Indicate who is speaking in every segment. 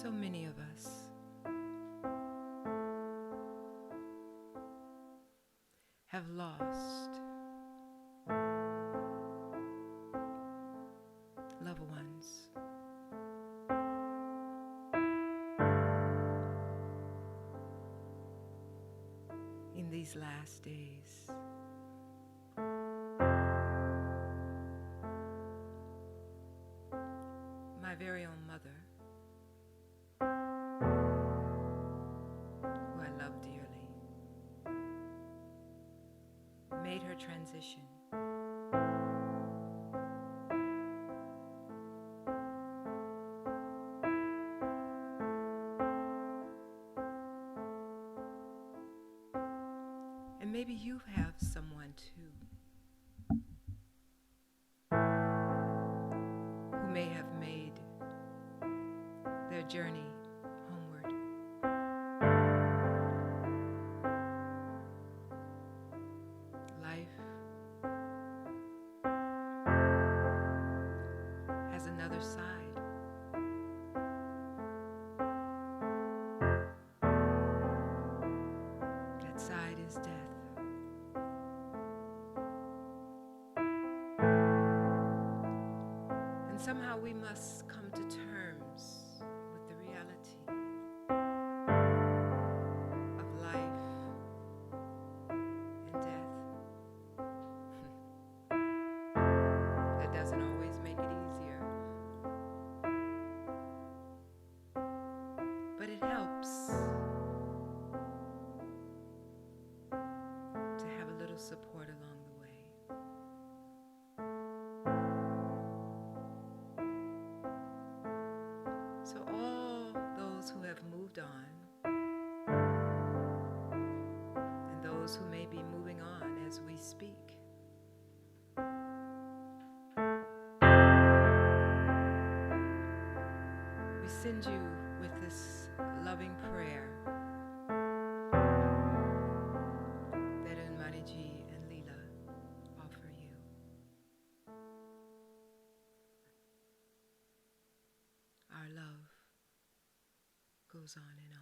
Speaker 1: So many of us have lost loved ones. In these last days. My very own mother, who I love dearly, made her transition. And maybe you have someone too who may have made their journey homeward. Life has another side. That side is death. And somehow we must come to terms with the reality of life and death. That doesn't always make it easier, but it helps to have a little support along the way. So all those who have moved on, and those who may be moving on as we speak, we send you with this loving prayer that Unmariji and Leela offer you. Our love goes on and on.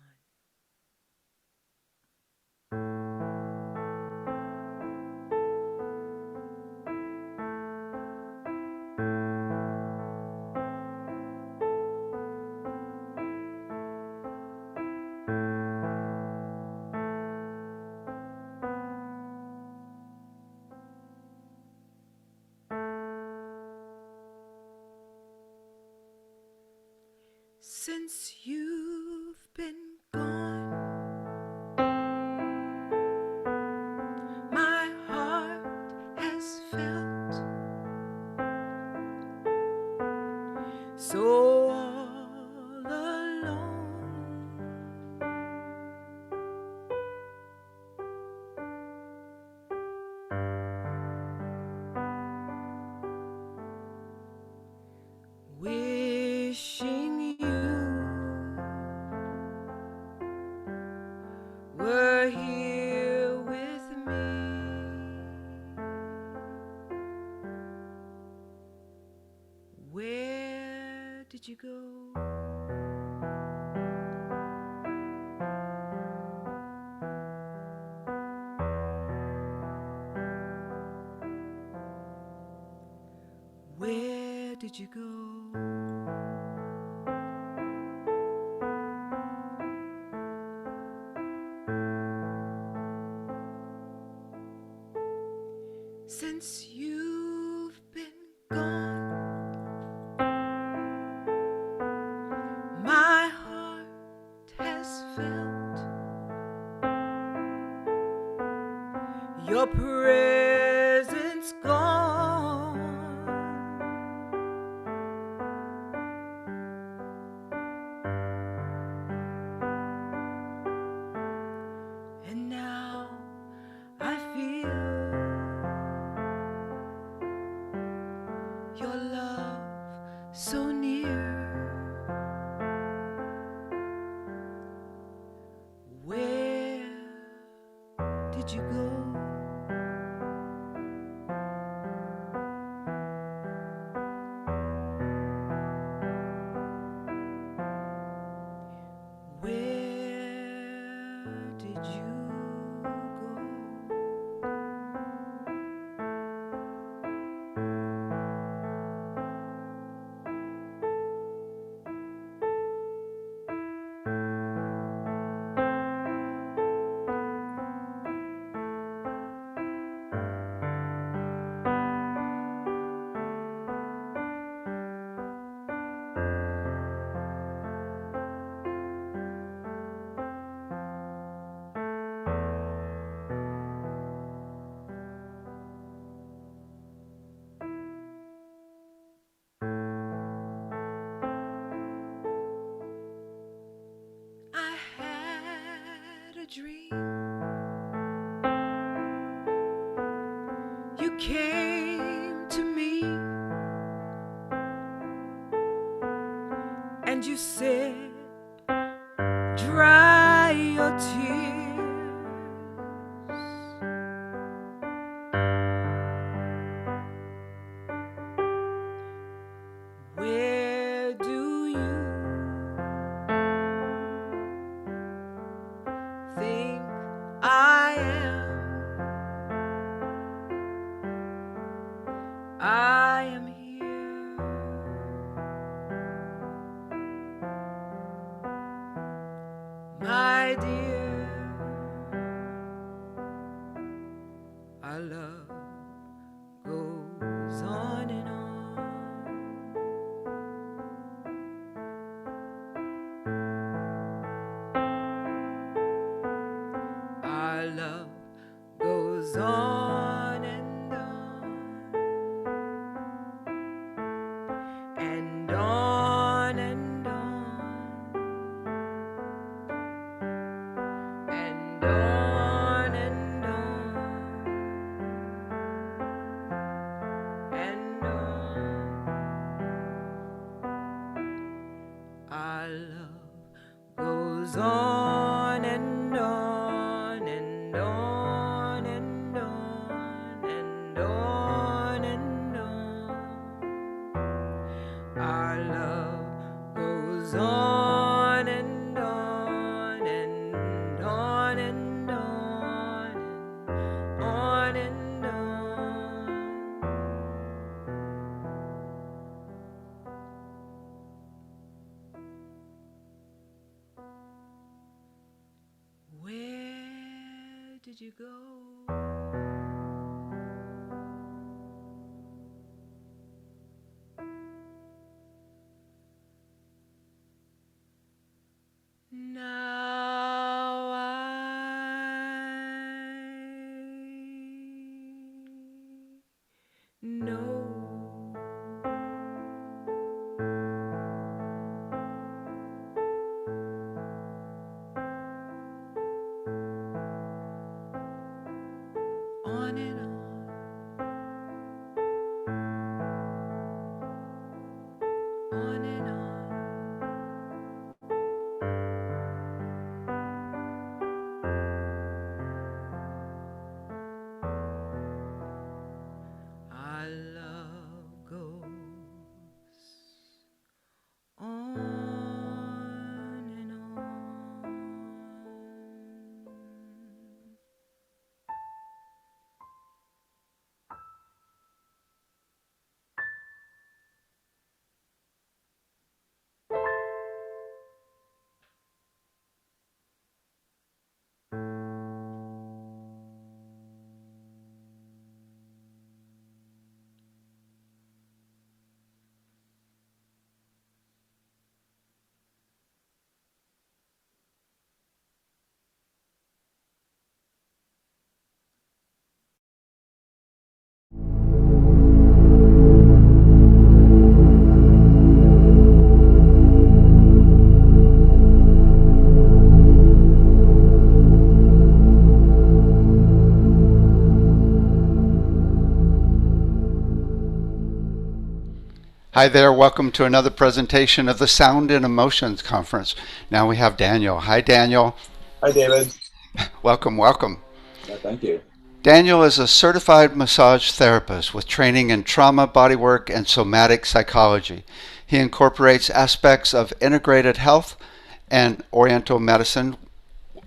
Speaker 1: Since you've been gone, my heart has felt so all alone. Wishing you were here with me. Where did you go? Where did you go? Since you've been gone, my heart has felt your presence gone. And now I feel your love so near. Where did you go? dream. You came to me and you said, dry your tears. Where do you think I am? I am here. My dear, our love goes on and on. Our love goes on and on and on and on and on and on and on. Our love goes on and on and on and on and on and on. Our love goes on and on and on and on and on and on. Where did you go? Now I know. On and on. On and on. Our love goes on and on.
Speaker 2: Hi there, welcome to another presentation of the Sound and Emotions Conference. Now we have Daniel. Hi, Daniel.
Speaker 3: Hi, David.
Speaker 2: Welcome, welcome.
Speaker 3: Yeah, thank you.
Speaker 2: Daniel is a certified massage therapist with training in trauma, bodywork, and somatic psychology. He incorporates aspects of integrated health and Oriental medicine,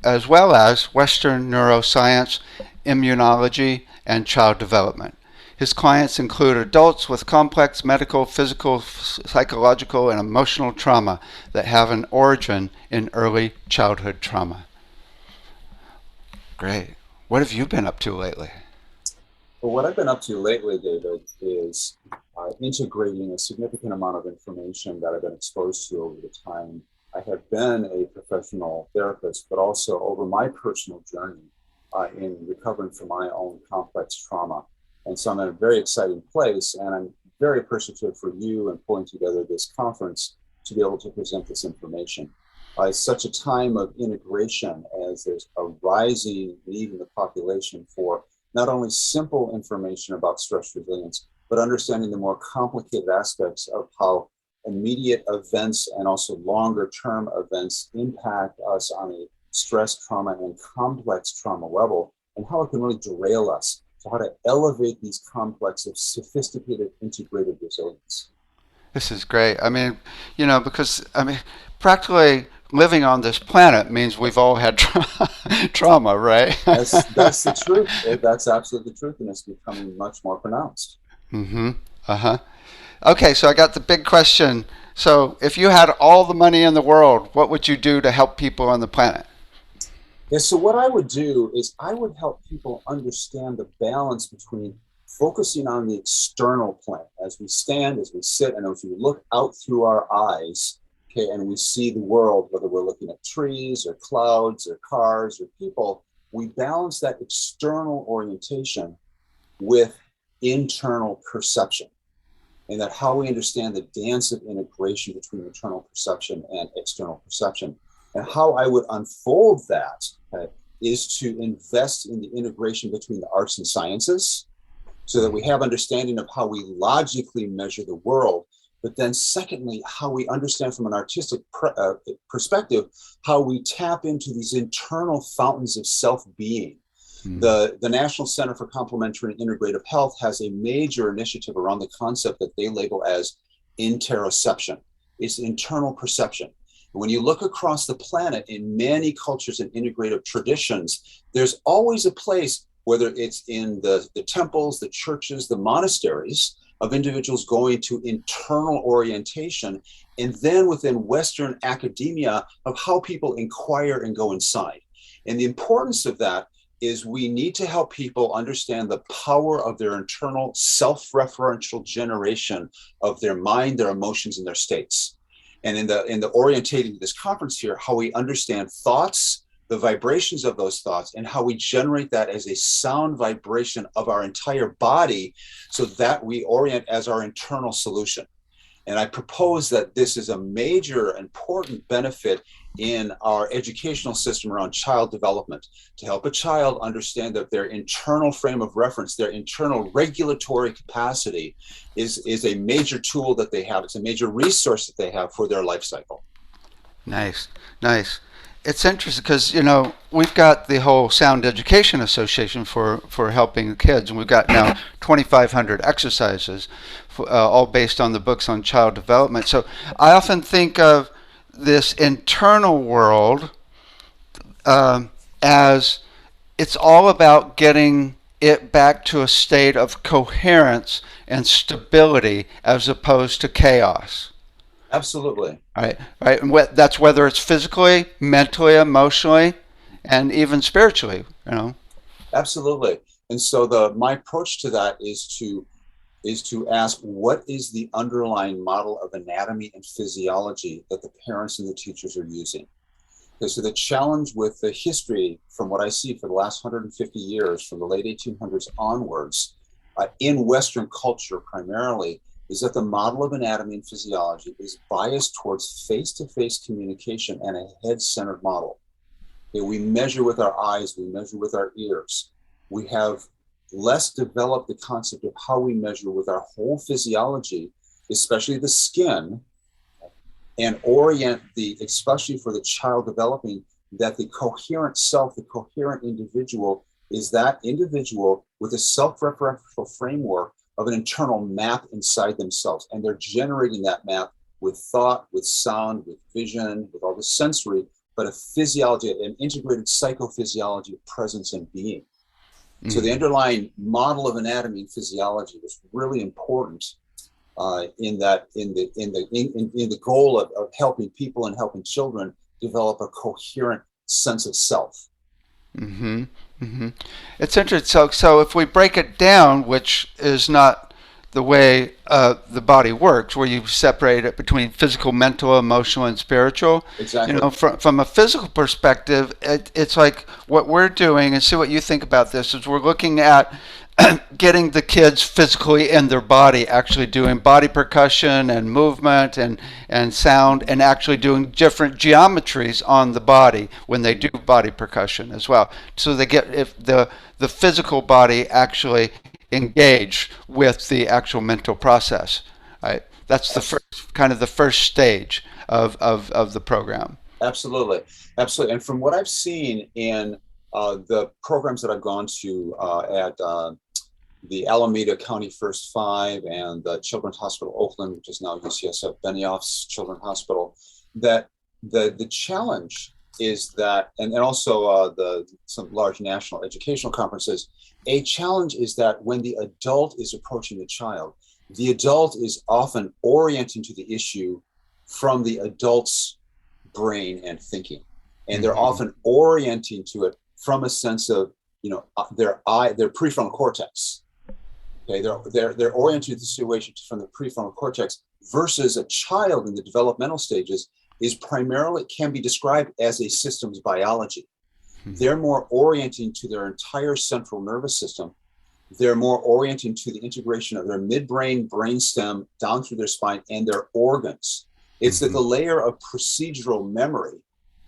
Speaker 2: as well as Western neuroscience, immunology, and child development. His clients include adults with complex medical, physical, psychological, and emotional trauma that have an origin in early childhood trauma. Great. What have you been up to lately?
Speaker 3: Well, what I've been up to lately, David, is integrating a significant amount of information that I've been exposed to over the time. I have been a professional therapist, but also over my personal journey in recovering from my own complex trauma. And so I'm in a very exciting place, and I'm very appreciative for you and pulling together this conference to be able to present this information. such a time of integration as there's a rising need in the population for not only simple information about stress resilience, but understanding the more complicated aspects of how immediate events and also longer term events impact us on a stress, trauma, and complex trauma level, and how it can really derail us. So how to elevate these complex of sophisticated integrated resilience.
Speaker 2: This is great. I mean, because practically living on this planet means we've all had trauma, right?
Speaker 3: That's the truth. That's absolutely the truth, and it's becoming much more pronounced.
Speaker 2: Mm-hmm. Uh-huh. Okay, so I got the big question. So if you had all the money in the world, what would you do to help people on the planet?
Speaker 3: Yeah, so what I would do is I would help people understand the balance between focusing on the external plane as we stand, as we sit, and as we look out through our eyes, okay, and we see the world, whether we're looking at trees or clouds or cars or people, we balance that external orientation with internal perception. And that how we understand the dance of integration between internal perception and external perception. And how I would unfold that, okay, is to invest in the integration between the arts and sciences so that we have understanding of how we logically measure the world. But then secondly, how we understand from an artistic perspective, how we tap into these internal fountains of self-being. The National Center for Complementary and Integrative Health has a major initiative around the concept that they label as interoception. It's internal perception. When you look across the planet in many cultures and integrative traditions, there's always a place, whether it's in the temples, the churches, the monasteries, of individuals going to internal orientation, and then within Western academia of how people inquire and go inside. And the importance of that is we need to help people understand the power of their internal self-referential generation of their mind, their emotions, and their states. And in the orientating of this conference here, how we understand thoughts, the vibrations of those thoughts, and how we generate that as a sound vibration of our entire body so that we orient as our internal solution. And I propose that this is a major important benefit in our educational system around child development, to help a child understand that their internal frame of reference, their internal regulatory capacity is a major tool that they have. It's a major resource that they have for their life cycle.
Speaker 2: Nice, nice. It's interesting because, we've got the whole Sound Education Association for helping kids, and we've got now 2,500 exercises, all based on the books on child development. So I often think of this internal world as it's all about getting it back to a state of coherence and stability as opposed to chaos.
Speaker 3: Absolutely.
Speaker 2: Right. And that's whether it's physically, mentally, emotionally, and even spiritually.
Speaker 3: Absolutely. And so my approach to that is to ask, what is the underlying model of anatomy and physiology that the parents and the teachers are using? Okay, so the challenge with the history, from what I see for the last 150 years, from the late 1800s onwards, in Western culture primarily, is that the model of anatomy and physiology is biased towards face-to-face communication and a head-centered model. Okay, we measure with our eyes, we measure with our ears. We have less developed the concept of how we measure with our whole physiology, especially the skin, and orient especially for the child developing, that the coherent self, the coherent individual, is that individual with a self-referential framework of an internal map inside themselves. And they're generating that map with thought, with sound, with vision, with all the sensory, but a physiology, an integrated psychophysiology of presence and being. Mm-hmm. So the underlying model of anatomy and physiology was really important in the goal of helping people and helping children develop a coherent sense of self.
Speaker 2: Mm-hmm. Mm-hmm. It's interesting. So if we break it down, which is not the way the body works, where you separate it between physical, mental, emotional, and spiritual.
Speaker 3: Exactly.
Speaker 2: From a physical perspective, it's like what we're doing, and see what you think about this, is we're looking at getting the kids physically in their body, actually doing body percussion and movement and sound, and actually doing different geometries on the body when they do body percussion as well. So they get if the physical body actually engaged with the actual mental process. Right? That's the first kind of the first stage of the program.
Speaker 3: Absolutely, absolutely. And from what I've seen in the programs that I've gone to at the Alameda County First Five and the Children's Hospital Oakland, which is now UCSF Benioff's Children's Hospital, that the challenge is that, and also some large national educational conferences, a challenge is that when the adult is approaching the adult is often orienting to the issue from the adult's brain and thinking, and they're often orienting to it from a sense of their prefrontal cortex. Okay, they're oriented to the situation from the prefrontal cortex, versus a child in the developmental stages is primarily can be described as a systems biology. They're more orienting to their entire central nervous system. They're more orienting to the integration of their midbrain, brainstem down through their spine and their organs. It's the layer of procedural memory,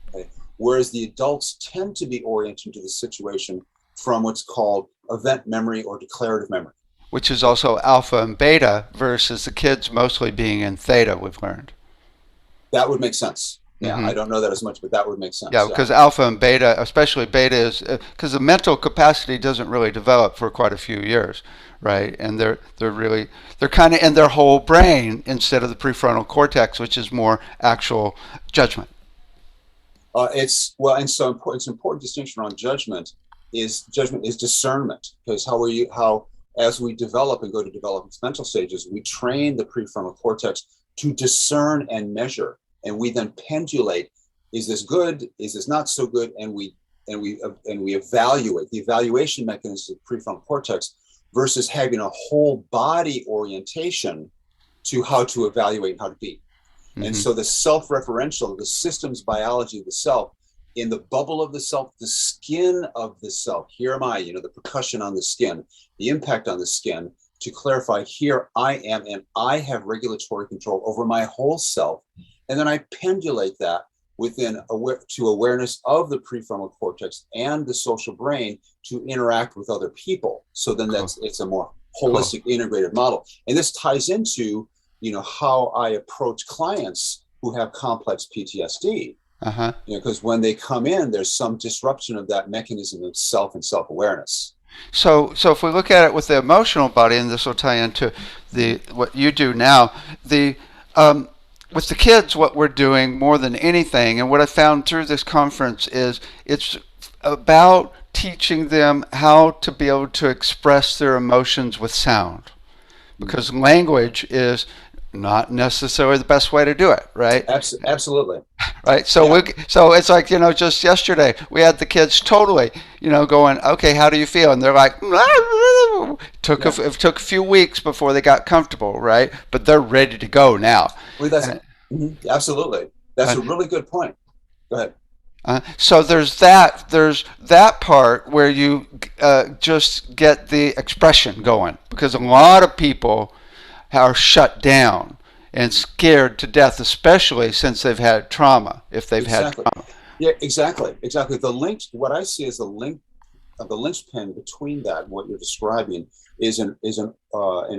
Speaker 3: okay? Whereas the adults tend to be oriented to the situation from what's called event memory or declarative memory.
Speaker 2: Which is also alpha and beta versus the kids mostly being in theta, we've learned.
Speaker 3: That would make sense. Yeah, I don't know that as much, but that would make sense.
Speaker 2: Yeah, because alpha and beta, especially beta, is because the mental capacity doesn't really develop for quite a few years, right? And they're kind of in their whole brain instead of the prefrontal cortex, which is more actual judgment.
Speaker 3: It's an important distinction on judgment is discernment, because how as we develop and go to developmental stages, we train the prefrontal cortex to discern and measure. And we then pendulate: is this good? Is this not so good? And we evaluate. The evaluation mechanism of the prefrontal cortex versus having a whole body orientation to how to evaluate and how to be. And so the self-referential, the systems biology of the self, in the bubble of the self, the skin of the self. Here am I. The percussion on the skin, the impact on the skin. To clarify, here I am, and I have regulatory control over my whole self. And then I pendulate that to awareness of the prefrontal cortex and the social brain to interact with other people. So then it's a more holistic, integrated model. And this ties into, how I approach clients who have complex PTSD. Because when they come in, there's some disruption of that mechanism of self and self-awareness.
Speaker 2: So if we look at it with the emotional body, and this will tie into what you do now, with the kids, what we're doing more than anything, and what I found through this conference is it's about teaching them how to be able to express their emotions with sound, because language is not necessarily the best way to do it, right?
Speaker 3: Absolutely.
Speaker 2: Right. So so it's like, just yesterday we had the kids totally, going, okay, how do you feel? And they're like, it took a few weeks before they got comfortable, right? But they're ready to go now.
Speaker 3: Well, absolutely. That's a really good point. Go ahead.
Speaker 2: So there's that part where you just get the expression going, because a lot of people are shut down and scared to death, especially since they've had trauma. If they've had trauma.
Speaker 3: Yeah, exactly. What I see as the linchpin between that and what you're describing is an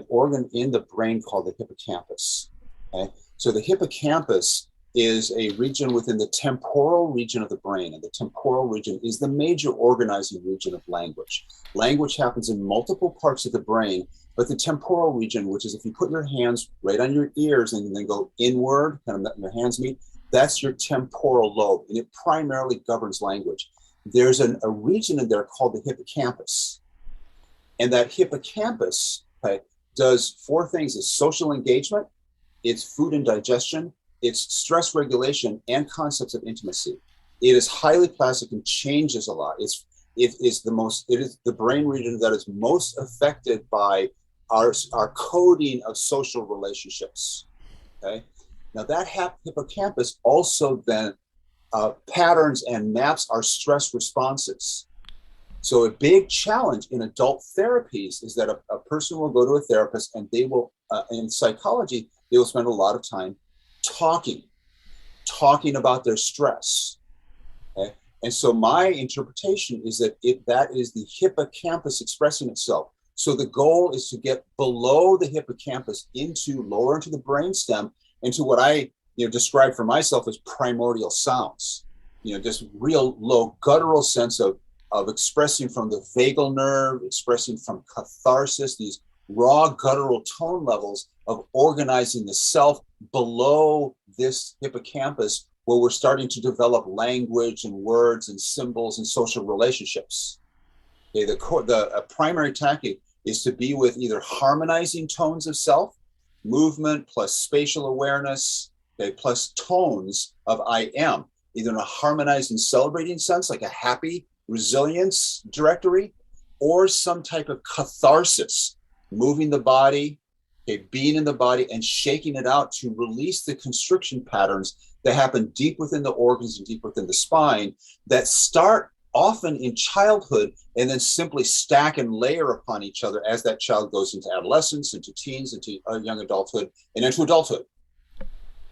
Speaker 3: organ in the brain called the hippocampus. Okay, so the hippocampus is a region within the temporal region of the brain, and the temporal region is the major organizing region of language. Language happens in multiple parts of the brain, but the temporal region, which is if you put your hands right on your ears and then go inward, kind of your hands meet, that's your temporal lobe, and it primarily governs language. There's a region in there called the hippocampus, and that hippocampus does four things: it's social engagement, it's food and digestion, it's stress regulation, and concepts of intimacy. It is highly plastic and changes a lot. It is the brain region that is most affected by our coding of social relationships. Okay, now that hippocampus also then patterns and maps our stress responses. So a big challenge in adult therapies is that a person will go to a therapist and they will, in psychology, they will spend a lot of time talking, talking about their stress. Okay? And so my interpretation is that that is the hippocampus expressing itself. So the goal is to get below the hippocampus lower into the brainstem, into what I describe for myself as primordial sounds. Just real low guttural sense of expressing from the vagal nerve, expressing from catharsis, these raw guttural tone levels of organizing the self below this hippocampus, where we're starting to develop language and words and symbols and social relationships. Okay, the primary tactic is to be with either harmonizing tones of self, movement plus spatial awareness, okay, plus tones of I am, either in a harmonized and celebrating sense, like a happy resilience directory, or some type of catharsis, moving the body, okay, being in the body and shaking it out to release the constriction patterns that happen deep within the organs and deep within the spine, that start often in childhood and then simply stack and layer upon each other as that child goes into adolescence, into teens, into young adulthood, and into adulthood.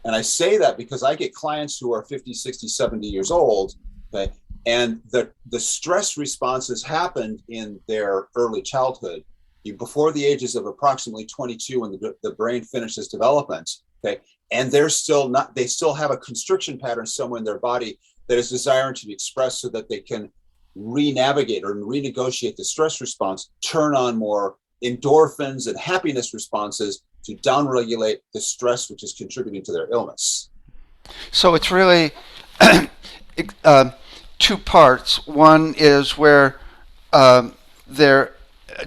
Speaker 3: And I say that because I get clients who are 50, 60, 70 years old, okay, and the stress responses happened in their early childhood, before the ages of approximately 22, when the brain finishes development, okay, and they still have a constriction pattern somewhere in their body that is desiring to be expressed so that they can re-navigate or renegotiate the stress response, turn on more endorphins and happiness responses to downregulate the stress which is contributing to their illness.
Speaker 2: So it's really two parts. One is where they're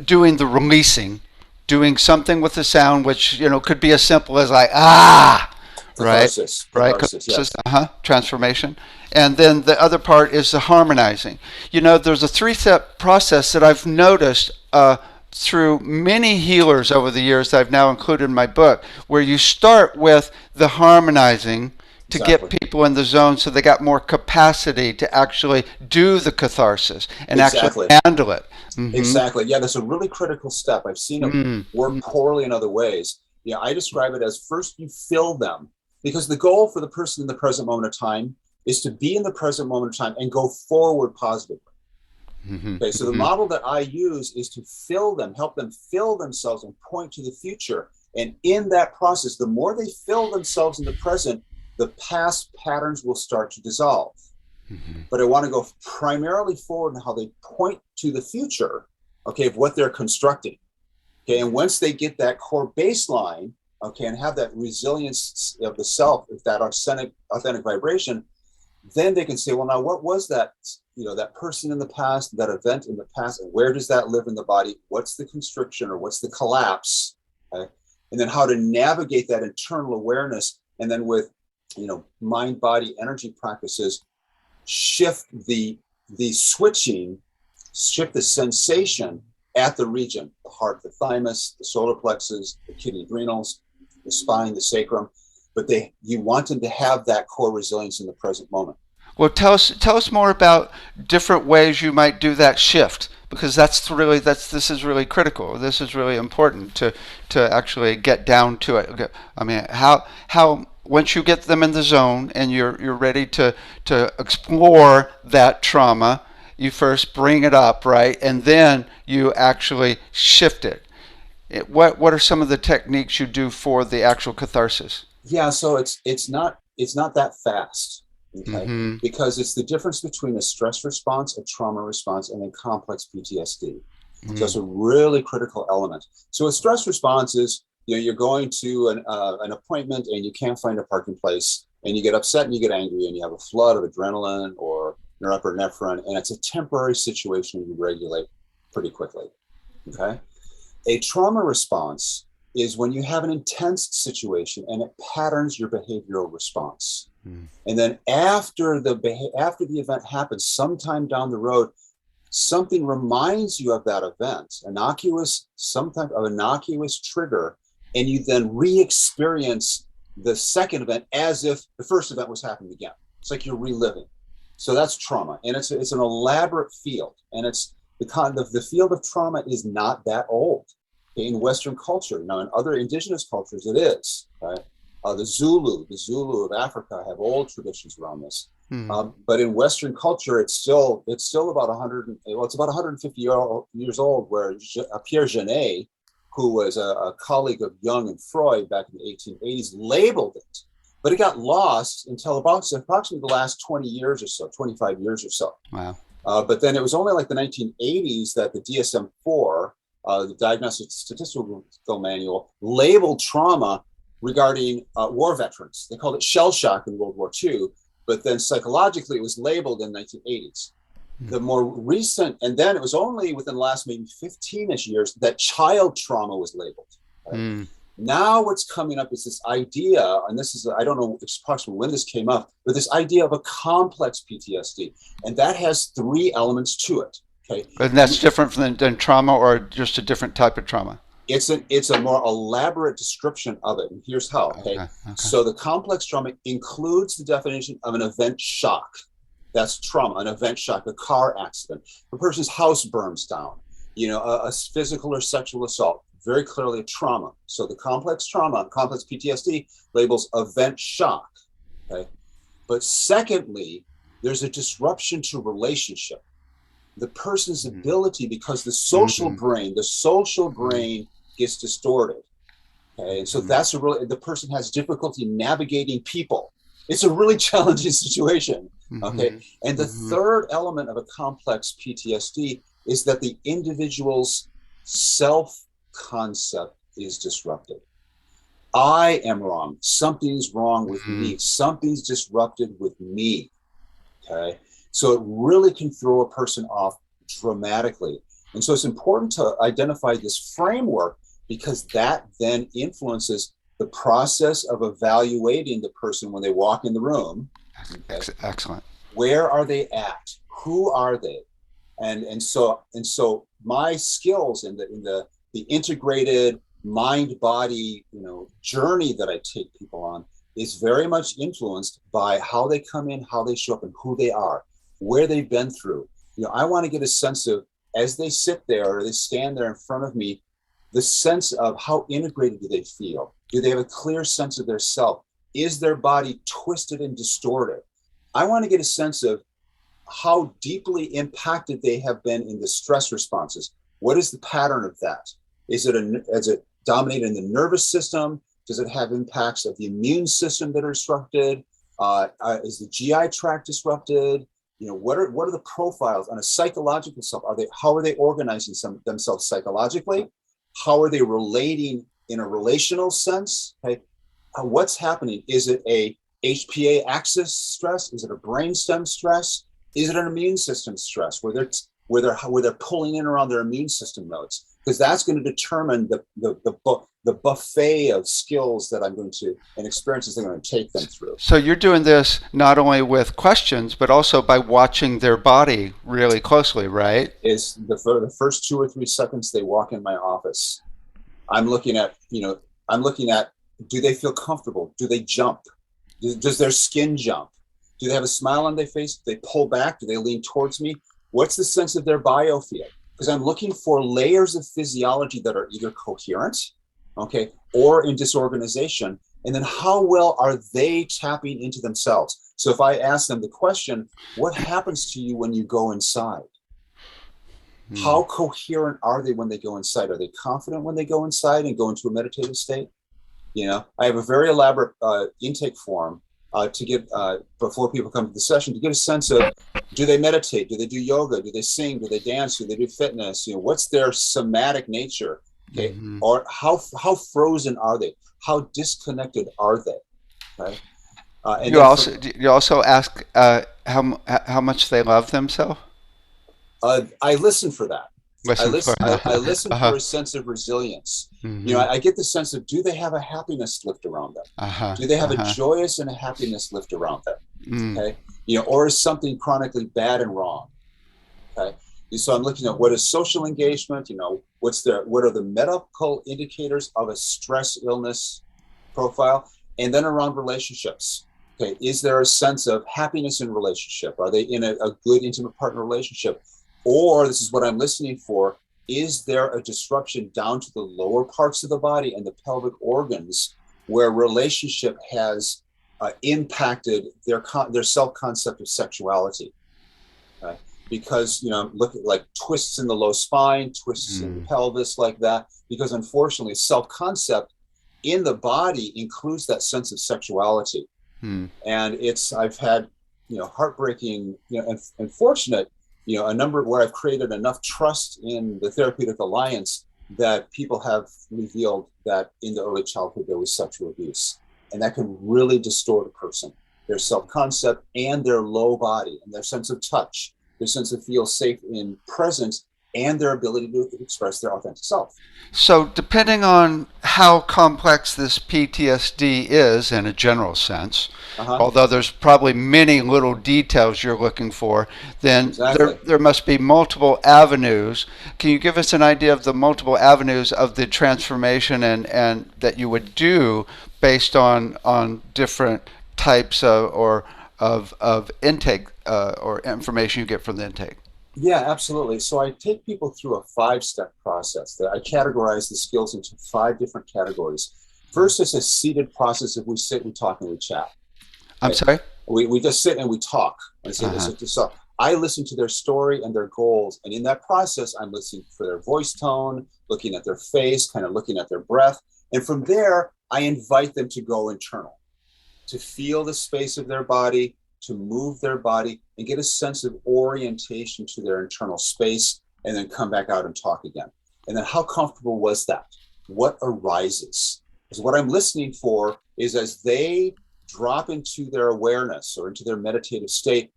Speaker 2: doing the releasing, doing something with the sound, which could be as simple as like
Speaker 3: Catharsis,
Speaker 2: right,
Speaker 3: catharsis, yes.
Speaker 2: transformation. And then the other part is the harmonizing. There's a 3-step process that I've noticed through many healers over the years that I've now included in my book, where you start with the harmonizing to get people in the zone so they got more capacity to actually do the catharsis and actually handle it. Mm-hmm.
Speaker 3: Exactly. Yeah, that's a really critical step. I've seen it work poorly in other ways. I describe it as, first you fill them, because the goal for the person in the present moment of time is to be in the present moment of time and go forward positively. Mm-hmm. Okay, so the model that I use is to fill them, help them fill themselves and point to the future. And in that process, the more they fill themselves in the present, the past patterns will start to dissolve. Mm-hmm. But I want to go primarily forward in how they point to the future, okay, of what they're constructing. Okay, and once they get that core baseline, okay, and have that resilience of the self, if that authentic vibration, then they can say, well, now what was that, that person in the past, that event in the past, and where does that live in the body? What's the constriction or what's the collapse? Okay? And then how to navigate that internal awareness, and then with mind body energy practices, shift the switching, shift the sensation at the region, the heart, the thymus, the solar plexus, the kidney adrenals, the spine, the sacrum. But you want them to have that core resilience in the present moment.
Speaker 2: Well, tell us more about different ways you might do that shift, because this is really critical. This is really important to actually get down to it. I mean, how once you get them in the zone and you're ready to explore that trauma, you first bring it up, right, and then you actually shift it. What are some of the techniques you do for the actual catharsis?
Speaker 3: Yeah, so it's not that fast. Okay, mm-hmm. Because it's the difference between a stress response, a trauma response, and a complex PTSD. Mm-hmm. So it's a really critical element. So a stress response is, you're going to an appointment and you can't find a parking place, and you get upset and you get angry and you have a flood of adrenaline or norepinephrine, and it's a temporary situation you regulate pretty quickly. Okay, a trauma response is when you have an intense situation and it patterns your behavioral response. And then after the event happens, sometime down the road, something reminds you of that event, some type of innocuous trigger, and you then re-experience the second event as if the first event was happening again. It's like you're reliving. So that's trauma, and it's an elaborate field, and it's the field of trauma is not that old. Okay, in Western culture. Now, in other indigenous cultures, it is. Right? The Zulu of Africa have old traditions around this. But in Western culture, it's still about 100. Well, it's about 150 years old. Where Pierre Genet, who was a colleague of Jung and Freud back in the 1880s, labeled it, but it got lost until approximately the last 20 years or so, 25 years or so.
Speaker 2: Wow.
Speaker 3: But then it was only like the 1980s that the DSM-4, the Diagnostic Statistical Manual, labeled trauma regarding war veterans. They called it shell shock in World War II, but then psychologically it was labeled in the 1980s. The more recent, and then it was only within the last maybe 15-ish years that child trauma was labeled. Right? Now what's coming up is this idea, and this is, I don't know approximately when this came up, but this idea of a complex PTSD. And that has 3 elements to it. Okay.
Speaker 2: And that's different than trauma, or just a different type of trauma?
Speaker 3: It's a more elaborate description of it. And here's how. Okay. So the complex trauma includes the definition of an event shock. That's trauma, an event shock, a car accident, a person's house burns down, a physical or sexual assault, very clearly a trauma. So the complex trauma, complex PTSD, labels event shock. Okay. But secondly, there's a disruption to relationship. The person's ability, because the social brain gets distorted. Okay. And so the person has difficulty navigating people. It's a really challenging situation. Okay. And the third element of a complex PTSD is that the individual's self-concept is disrupted. I am wrong. Something's wrong with me. Something's disrupted with me. Okay. So it really can throw a person off dramatically. And so it's important to identify this framework, because that then influences the process of evaluating the person when they walk in the room. Okay?
Speaker 2: Excellent.
Speaker 3: Where are they at? Who are they? And so my skills in the integrated mind body journey that I take people on is very much influenced by how they come in, how they show up, and who they are, where they've been through. I want to get a sense of, as they sit there or they stand there in front of me, the sense of how integrated do they feel? Do they have a clear sense of their self? Is their body twisted and distorted? I want to get a sense of how deeply impacted they have been in the stress responses. What is the pattern of that? Is it dominated in the nervous system? Does it have impacts of the immune system that are disrupted? Is the GI tract disrupted? What are the profiles on a psychological self? How are they organizing themselves psychologically? How are they relating in a relational sense? Okay. What's happening? Is it a HPA axis stress? Is it a brainstem stress? Is it an immune system stress where they're pulling in around their immune system nodes? Because that's going to determine the buffet of skills that I'm going to, and experiences I'm going to take them through.
Speaker 2: So you're doing this not only with questions, but also by watching their body really closely, right?
Speaker 3: Is the first 2 or 3 seconds they walk in my office, I'm looking at, do they feel comfortable? Do they jump? Does their skin jump? Do they have a smile on their face? Do they pull back? Do they lean towards me? What's the sense of their biofield? Because I'm looking for layers of physiology that are either coherent, okay, or in disorganization. And then how well are they tapping into themselves? So if I ask them the question, what happens to you when you go inside? How coherent are they when they go inside? Are they confident when they go inside and go into a meditative state? I have a very elaborate intake form to get before people come to the session, to get a sense of, do they meditate? Do they do yoga? Do they sing? Do they dance? Do they do fitness? What's their somatic nature? Okay, or how frozen are they? How disconnected are they? Right. And
Speaker 2: you also ask how much they love themselves.
Speaker 3: I listen for that. I listen
Speaker 2: Uh-huh.
Speaker 3: for a sense of resilience.
Speaker 2: Mm-hmm.
Speaker 3: I get the sense of, do they have a happiness lift around them?
Speaker 2: Uh-huh.
Speaker 3: Do they have a joyous and a happiness lift around them?
Speaker 2: Mm.
Speaker 3: Okay. Or is something chronically bad and wrong? Okay. So I'm looking at what is social engagement, what are the medical indicators of a stress illness profile, and then around relationships. Okay. Is there a sense of happiness in relationship? Are they in a good intimate partner relationship? Or this is what I'm listening for. Is there a disruption down to the lower parts of the body and the pelvic organs where relationship has impacted their self concept of sexuality? Okay? Because look at like twists in the low spine, twists in the pelvis, like that. Because unfortunately, self concept in the body includes that sense of sexuality. And I've had heartbreaking and fortunate a number where I've created enough trust in the therapeutic alliance that people have revealed that in the early childhood there was sexual abuse, and that can really distort a person, their self-concept and their low body and their sense of touch, their sense of feel safe in presence, and their ability to express their authentic self.
Speaker 2: So, depending on how complex this PTSD is in a general sense,
Speaker 3: Uh-huh.
Speaker 2: although there's probably many little details you're looking for, then
Speaker 3: Exactly.
Speaker 2: there must be multiple avenues. Can you give us an idea of the multiple avenues of the transformation and that you would do based on different types of intake or information you get from the intake?
Speaker 3: Yeah, absolutely. So I take people through a 5-step process that I categorize the skills into 5 different categories. First is a seated process. If we sit, we talk, and we chat.
Speaker 2: I'm
Speaker 3: Okay?
Speaker 2: sorry?
Speaker 3: We just sit and we talk. And
Speaker 2: Uh-huh.
Speaker 3: so I listen to their story and their goals. And in that process, I'm listening for their voice tone, looking at their face, kind of looking at their breath. And from there, I invite them to go internal, to feel the space of their body, to move their body, and get a sense of orientation to their internal space, and then come back out and talk again. And then how comfortable was that? What arises? Because what I'm listening for is as they drop into their awareness or into their meditative state,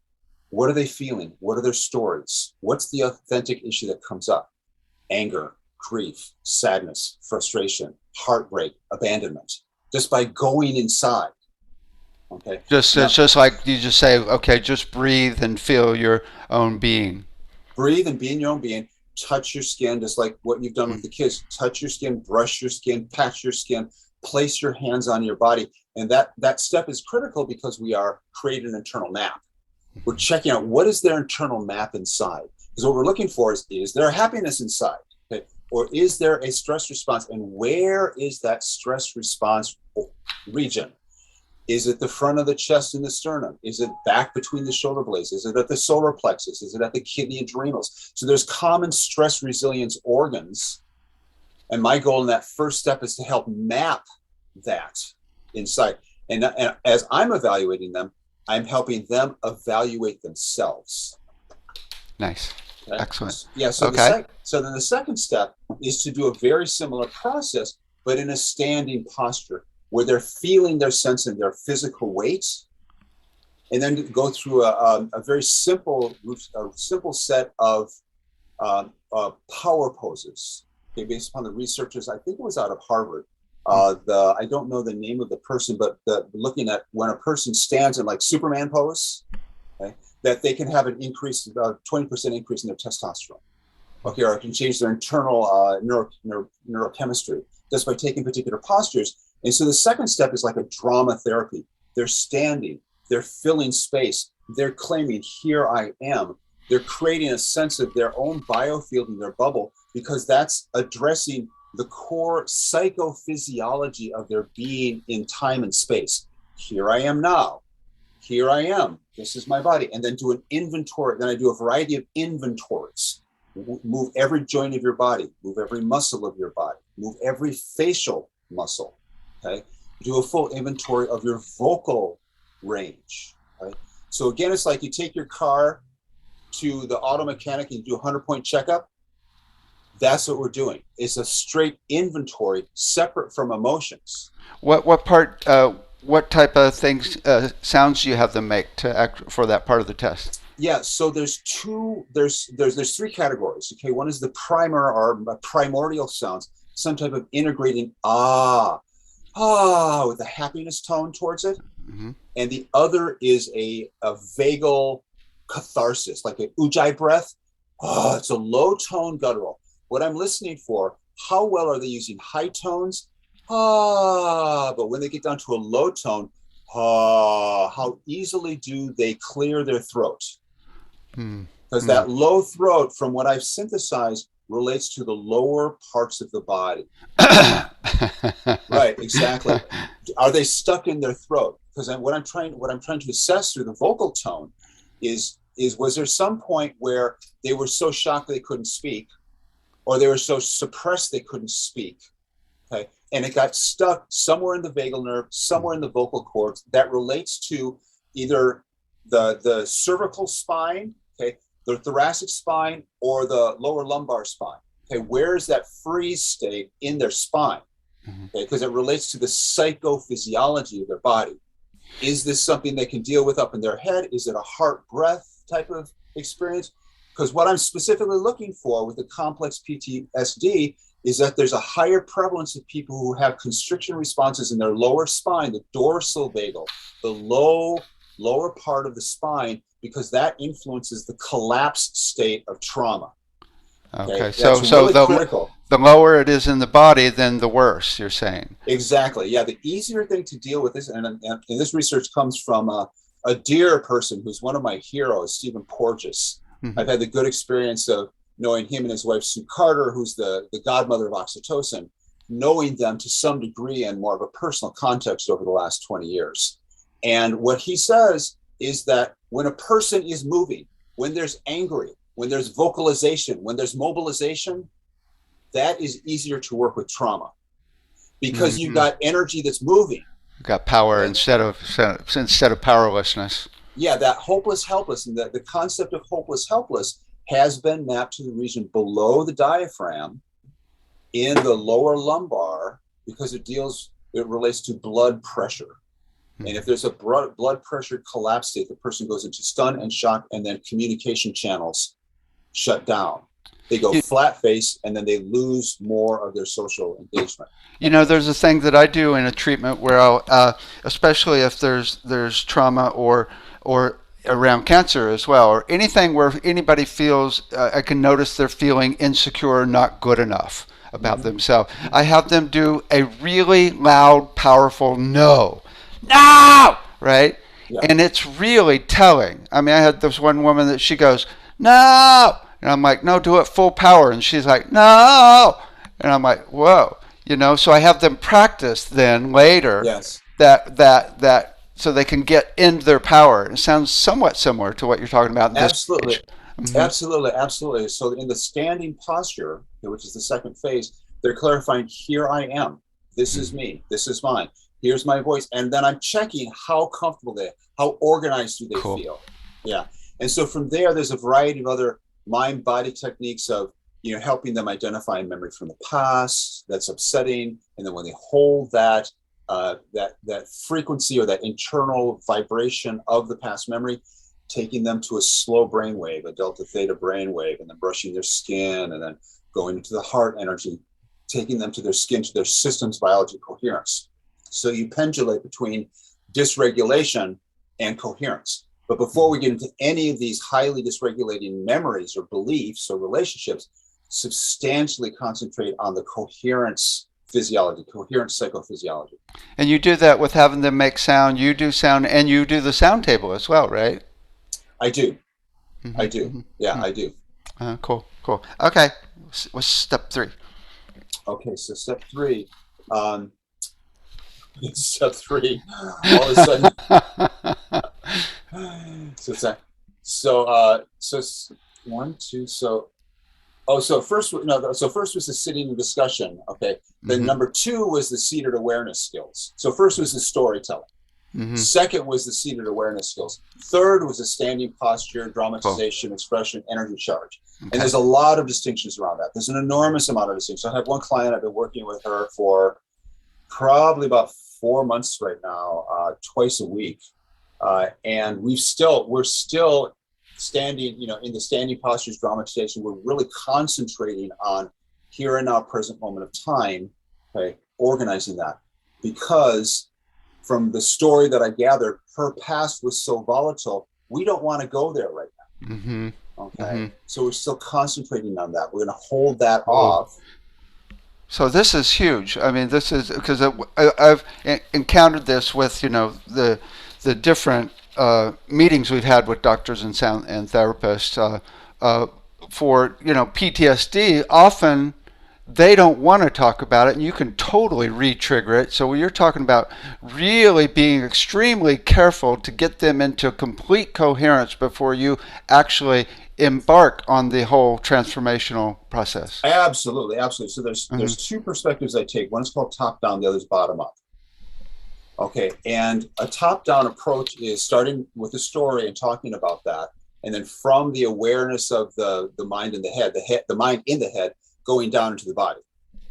Speaker 3: what are they feeling? What are their stories? What's the authentic issue that comes up? Anger, grief, sadness, frustration, heartbreak, abandonment. Just by going inside. Okay.
Speaker 2: It's
Speaker 3: Now,
Speaker 2: just like you just say, okay, just breathe and feel your own being.
Speaker 3: breathe and be in your own being. Touch your skin, just like what you've done with the kids. Touch your skin, brush your skin, patch your skin, place your hands on your body. And that step is critical because we are creating an internal map. We're checking out what is their internal map inside. Because what we're looking for is there a happiness inside? Okay. Or is there a stress response? And where is that stress response region? Is it the front of the chest and the sternum? Is it back between the shoulder blades? Is it at the solar plexus? Is it at the kidney adrenals? So there's common stress resilience organs. And my goal in that first step is to help map that inside. And as I'm evaluating them, I'm helping them evaluate themselves.
Speaker 2: Nice.
Speaker 3: Okay?
Speaker 2: Excellent.
Speaker 3: Yeah. So
Speaker 2: Okay.
Speaker 3: then the second step is to do a very similar process, but in a standing posture, where they're feeling their sense in their physical weight, and then go through a very simple set of power poses. Okay, based upon the researchers, I think it was out of Harvard. I don't know the name of the person, but looking at when a person stands in like Superman pose, okay, that they can have an increase, 20% increase in their testosterone. Okay, or it can change their internal neurochemistry just by taking particular postures. And so the second step is like a drama therapy. They're standing, they're filling space, they're claiming, here I am. They're creating a sense of their own biofield in their bubble, because that's addressing the core psychophysiology of their being in time and space. Here I am now. Here I am. This is my body. And then do an inventory. Then I do a variety of inventories. Move every joint of your body, move every muscle of your body, move every facial muscle. Okay. Do a full inventory of your vocal range. Right. So again, it's like you take your car to the auto mechanic and do a 100-point checkup. That's what we're doing. It's a straight inventory separate from emotions.
Speaker 2: What part? What type of things sounds do you have them make to act for that part of the test?
Speaker 3: Yeah, so there's 3 categories. Okay, one is the primordial sounds, some type of integrating with a happiness tone towards it.
Speaker 2: Mm-hmm.
Speaker 3: And the other is a vagal catharsis, like an ujjayi breath. It's a low tone guttural. What I'm listening for, how well are they using high tones? But when they get down to a low tone, how easily do they clear their throat? because that low throat, from what I've synthesized, relates to the lower parts of the body. Right, exactly. Are they stuck in their throat? Because what I'm trying to assess through the vocal tone is was there some point where they were so shocked they couldn't speak, or they were so suppressed they couldn't speak? Okay, and it got stuck somewhere in the vagal nerve, somewhere in the vocal cords that relates to either the cervical spine, okay, the thoracic spine, or the lower lumbar spine. Okay, where is that freeze state in their spine? Okay, because it relates to the psychophysiology of their body. Is this something they can deal with up in their head? Is it a heart breath type of experience? Because what I'm specifically looking for with the complex PTSD is that there's a higher prevalence of people who have constriction responses in their lower spine, the dorsal vagal, the lower part of the spine, because that influences the collapsed state of trauma.
Speaker 2: Okay, so really the lower it is in the body, then the worse, you're saying.
Speaker 3: Exactly. Yeah, the easier thing to deal with this, and this research comes from a dear person who's one of my heroes, Stephen Porges. Mm-hmm. I've had the good experience of knowing him and his wife, Sue Carter, who's the godmother of oxytocin, knowing them to some degree in more of a personal context over the last 20 years. And what he says is that when a person is moving, when there's angry, when there's vocalization, when there's mobilization, that is easier to work with trauma because you've got energy that's moving.
Speaker 2: You've got power instead of powerlessness.
Speaker 3: Yeah, that hopeless, helpless, and the concept of hopeless, helpless has been mapped to the region below the diaphragm in the lower lumbar because it relates to blood pressure. And if there's a blood pressure collapse state, the person goes into stun and shock, and then communication channels shut down. They go flat face, and then they lose more of their social engagement.
Speaker 2: You know, there's a thing that I do in a treatment where I'll, especially if there's trauma or around cancer as well, or anything where anybody feels, I can notice they're feeling insecure or not good enough about themselves. I have them do a really loud, powerful no, right? Yeah. And it's really telling. I mean, I had this one woman that she goes, no, and I'm like, no, do it full power, and she's like, no, and I'm like, whoa, so I have them practice then later.
Speaker 3: Yes.
Speaker 2: that so they can get into their power. It sounds somewhat similar to what you're talking about in
Speaker 3: absolutely.
Speaker 2: This
Speaker 3: stage. Absolutely. So in the standing posture, which is the second phase, they're clarifying, here I am, this is me, this is mine, here's my voice, and then I'm checking how comfortable they are, how organized do they feel. Yeah. And so from there's a variety of other mind-body techniques of helping them identify a memory from the past that's upsetting, and then when they hold that frequency or that internal vibration of the past memory, taking them to a slow brainwave, a delta theta brainwave, and then brushing their skin, and then going into the heart energy, taking them to their skin, to their systems biology coherence. So you pendulate between dysregulation and coherence. But before we get into any of these highly dysregulating memories or beliefs or relationships, substantially concentrate on the coherence physiology, coherent psychophysiology.
Speaker 2: And you do that with having them make sound. You do sound, and you do the sound table as well, right?
Speaker 3: I do. Mm-hmm. I do. Yeah, mm-hmm. I do.
Speaker 2: Cool. Okay, what's step 3? Okay,
Speaker 3: so step 3. Step 3. All of a sudden. So 1, 2. So first was the sitting and discussion. Okay. Then number 2 was the seated awareness skills. So first was the storytelling. Second was the seated awareness skills. Third was the standing posture, dramatization, expression, energy charge. Okay. And there's a lot of distinctions around that. There's an enormous amount of distinctions. I have one client, I've been working with her for probably about 4 months right now, twice a week. And we're still standing, in the standing postures, dramatization. We're really concentrating on here and now, present moment of time, okay, organizing that. Because from the story that I gathered, her past was so volatile, we don't want to go there right now. Okay. So we're still concentrating on that. We're going to hold that off.
Speaker 2: So this is huge. I mean, this is because I've encountered this with, the different meetings we've had with doctors and therapists for PTSD, often they don't want to talk about it, and you can totally re-trigger it. So you're talking about really being extremely careful to get them into complete coherence before you actually embark on the whole transformational process.
Speaker 3: Absolutely, absolutely. So there's two perspectives I take. One is called top down, the other is bottom up. Okay, and a top down approach is starting with the story and talking about that, and then from the awareness of the mind in the head, the mind in the head, going down into the body.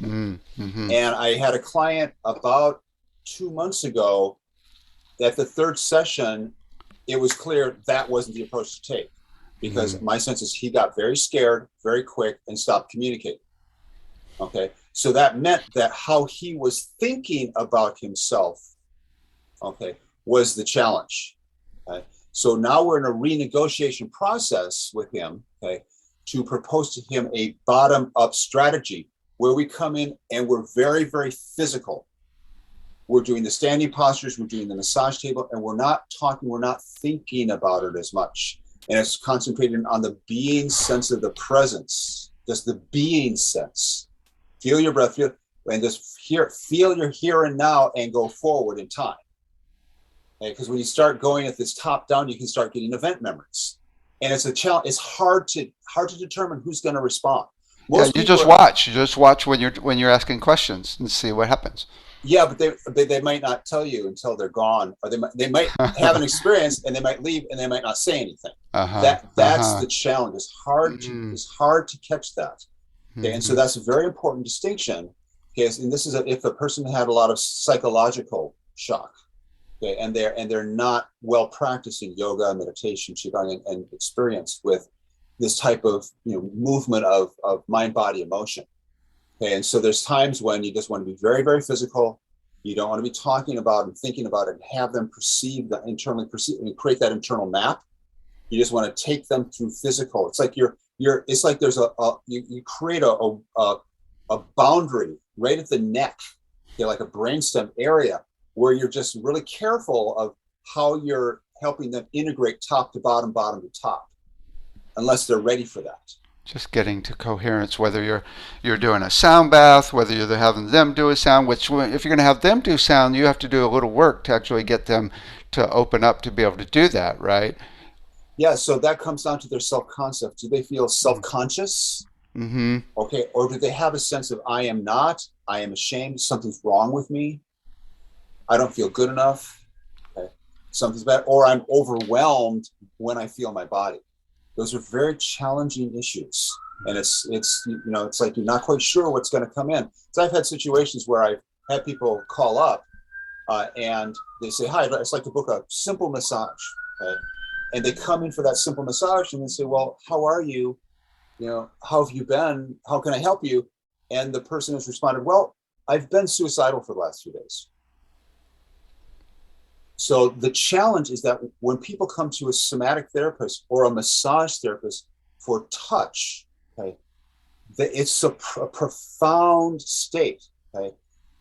Speaker 2: Mm-hmm.
Speaker 3: And I had a client about 2 months ago. At the third session, it was clear that wasn't the approach to take, because my sense is he got very scared very quick and stopped communicating. Okay, so that meant that how he was thinking about himself, okay, was the challenge. Okay? So now we're in a renegotiation process with him, okay, to propose to him a bottom-up strategy where we come in and we're very, very physical. We're doing the standing postures, we're doing the massage table, and we're not talking, we're not thinking about it as much. And it's concentrated on the being sense of the presence, just the being sense. Feel your breath, and just feel your here and now and go forward in time. Because when you start going at this top down, you can start getting event memories. And it's a challenge. It's hard to determine who's going to respond.
Speaker 2: You just watch when you're asking questions and see what happens.
Speaker 3: Yeah, but they might not tell you until they're gone, or they might have an experience and they might leave and they might not say anything. That's the challenge. It's hard to catch that. Okay, and so that's a very important distinction. Okay, and this is if a person had a lot of psychological shock. Okay, and they're not well practicing yoga, meditation, qigong, and experience with this type of movement of mind, body, emotion. Okay, and so there's times when you just want to be very, very physical. You don't want to be talking about and thinking about it and have them internally perceive and create that internal map. You just want to take them through physical. It's like it's like there's you create a boundary right at the neck, like a brainstem area, where you're just really careful of how you're helping them integrate top to bottom, bottom to top, unless they're ready for that.
Speaker 2: Just getting to coherence, whether you're doing a sound bath, whether you're having them do a sound, which if you're going to have them do sound, you have to do a little work to actually get them to open up to be able to do that, right?
Speaker 3: Yeah, so that comes down to their self-concept. Do they feel self-conscious?
Speaker 2: Mm-hmm.
Speaker 3: Okay, or do they have a sense of I am ashamed, something's wrong with me, I don't feel good enough, okay, something's bad, or I'm overwhelmed when I feel my body. Those are very challenging issues, and it's like you're not quite sure what's going to come in. So I've had situations where I've had people call up and they say, "Hi, I'd like to book a simple massage," okay? And they come in for that simple massage, and they say, "Well, how are you? How have you been? How can I help you?" And the person has responded, "Well, I've been suicidal for the last 2 days." So the challenge is that when people come to a somatic therapist or a massage therapist for touch, okay, it's a profound state, okay,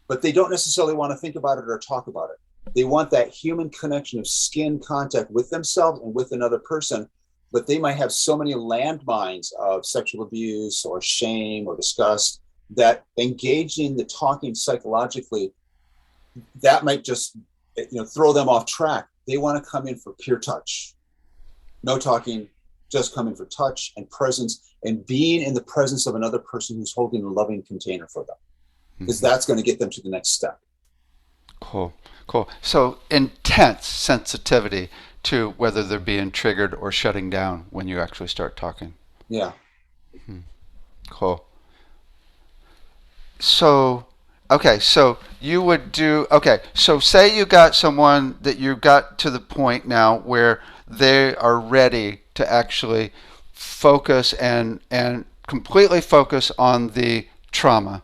Speaker 3: but they don't necessarily want to think about it or talk about it. They want that human connection of skin contact with themselves and with another person, but they might have so many landmines of sexual abuse or shame or disgust that engaging the talking psychologically, that might just throw them off track. They want to come in for pure touch, no talking, just coming for touch and presence and being in the presence of another person who's holding a loving container for them, because that's going to get them to the next step.
Speaker 2: Cool. So intense sensitivity to whether they're being triggered or shutting down when you actually start talking.
Speaker 3: Yeah.
Speaker 2: Cool. So you would do, so say you got someone that you got to the point now where they are ready to actually focus and completely focus on the trauma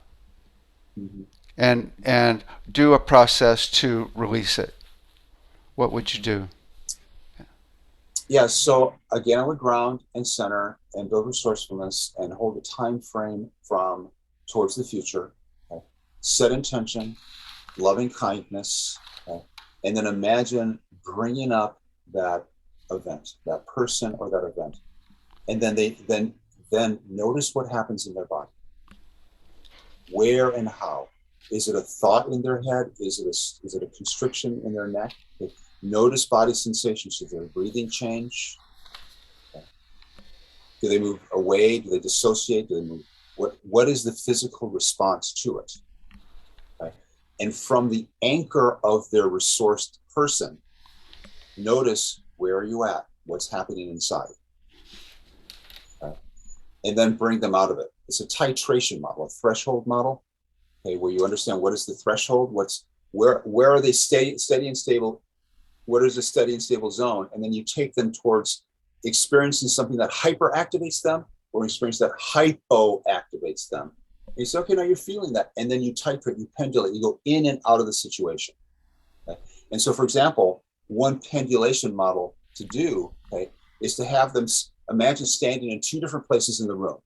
Speaker 2: and do a process to release it. What would you do?
Speaker 3: Yeah, so again, I would ground and center and build resourcefulness and hold a time frame from towards the future. Okay? Set intention, loving kindness, okay? And then imagine bringing up that event, that person or that event, and then notice what happens in their body. Where and how? Is it a thought in their head? Is it a constriction in their neck? Okay. Notice body sensations. Does their breathing change? Okay. Do they move away? Do they dissociate? Do they move? What is the physical response to it? Okay. And from the anchor of their resourced person, notice, where are you at? What's happening inside? Okay. And then bring them out of it. It's a titration model, a threshold model, okay, where you understand what is the threshold, where are they steady and stable, what is a steady and stable zone, and then you take them towards experiencing something that hyperactivates them or experience that hypoactivates them. And you say, okay, now you're feeling that, and then you titrate, you pendulate, you go in and out of the situation. Okay? And so, for example, one pendulation model to do, okay, is to have them imagine standing in two different places in the room.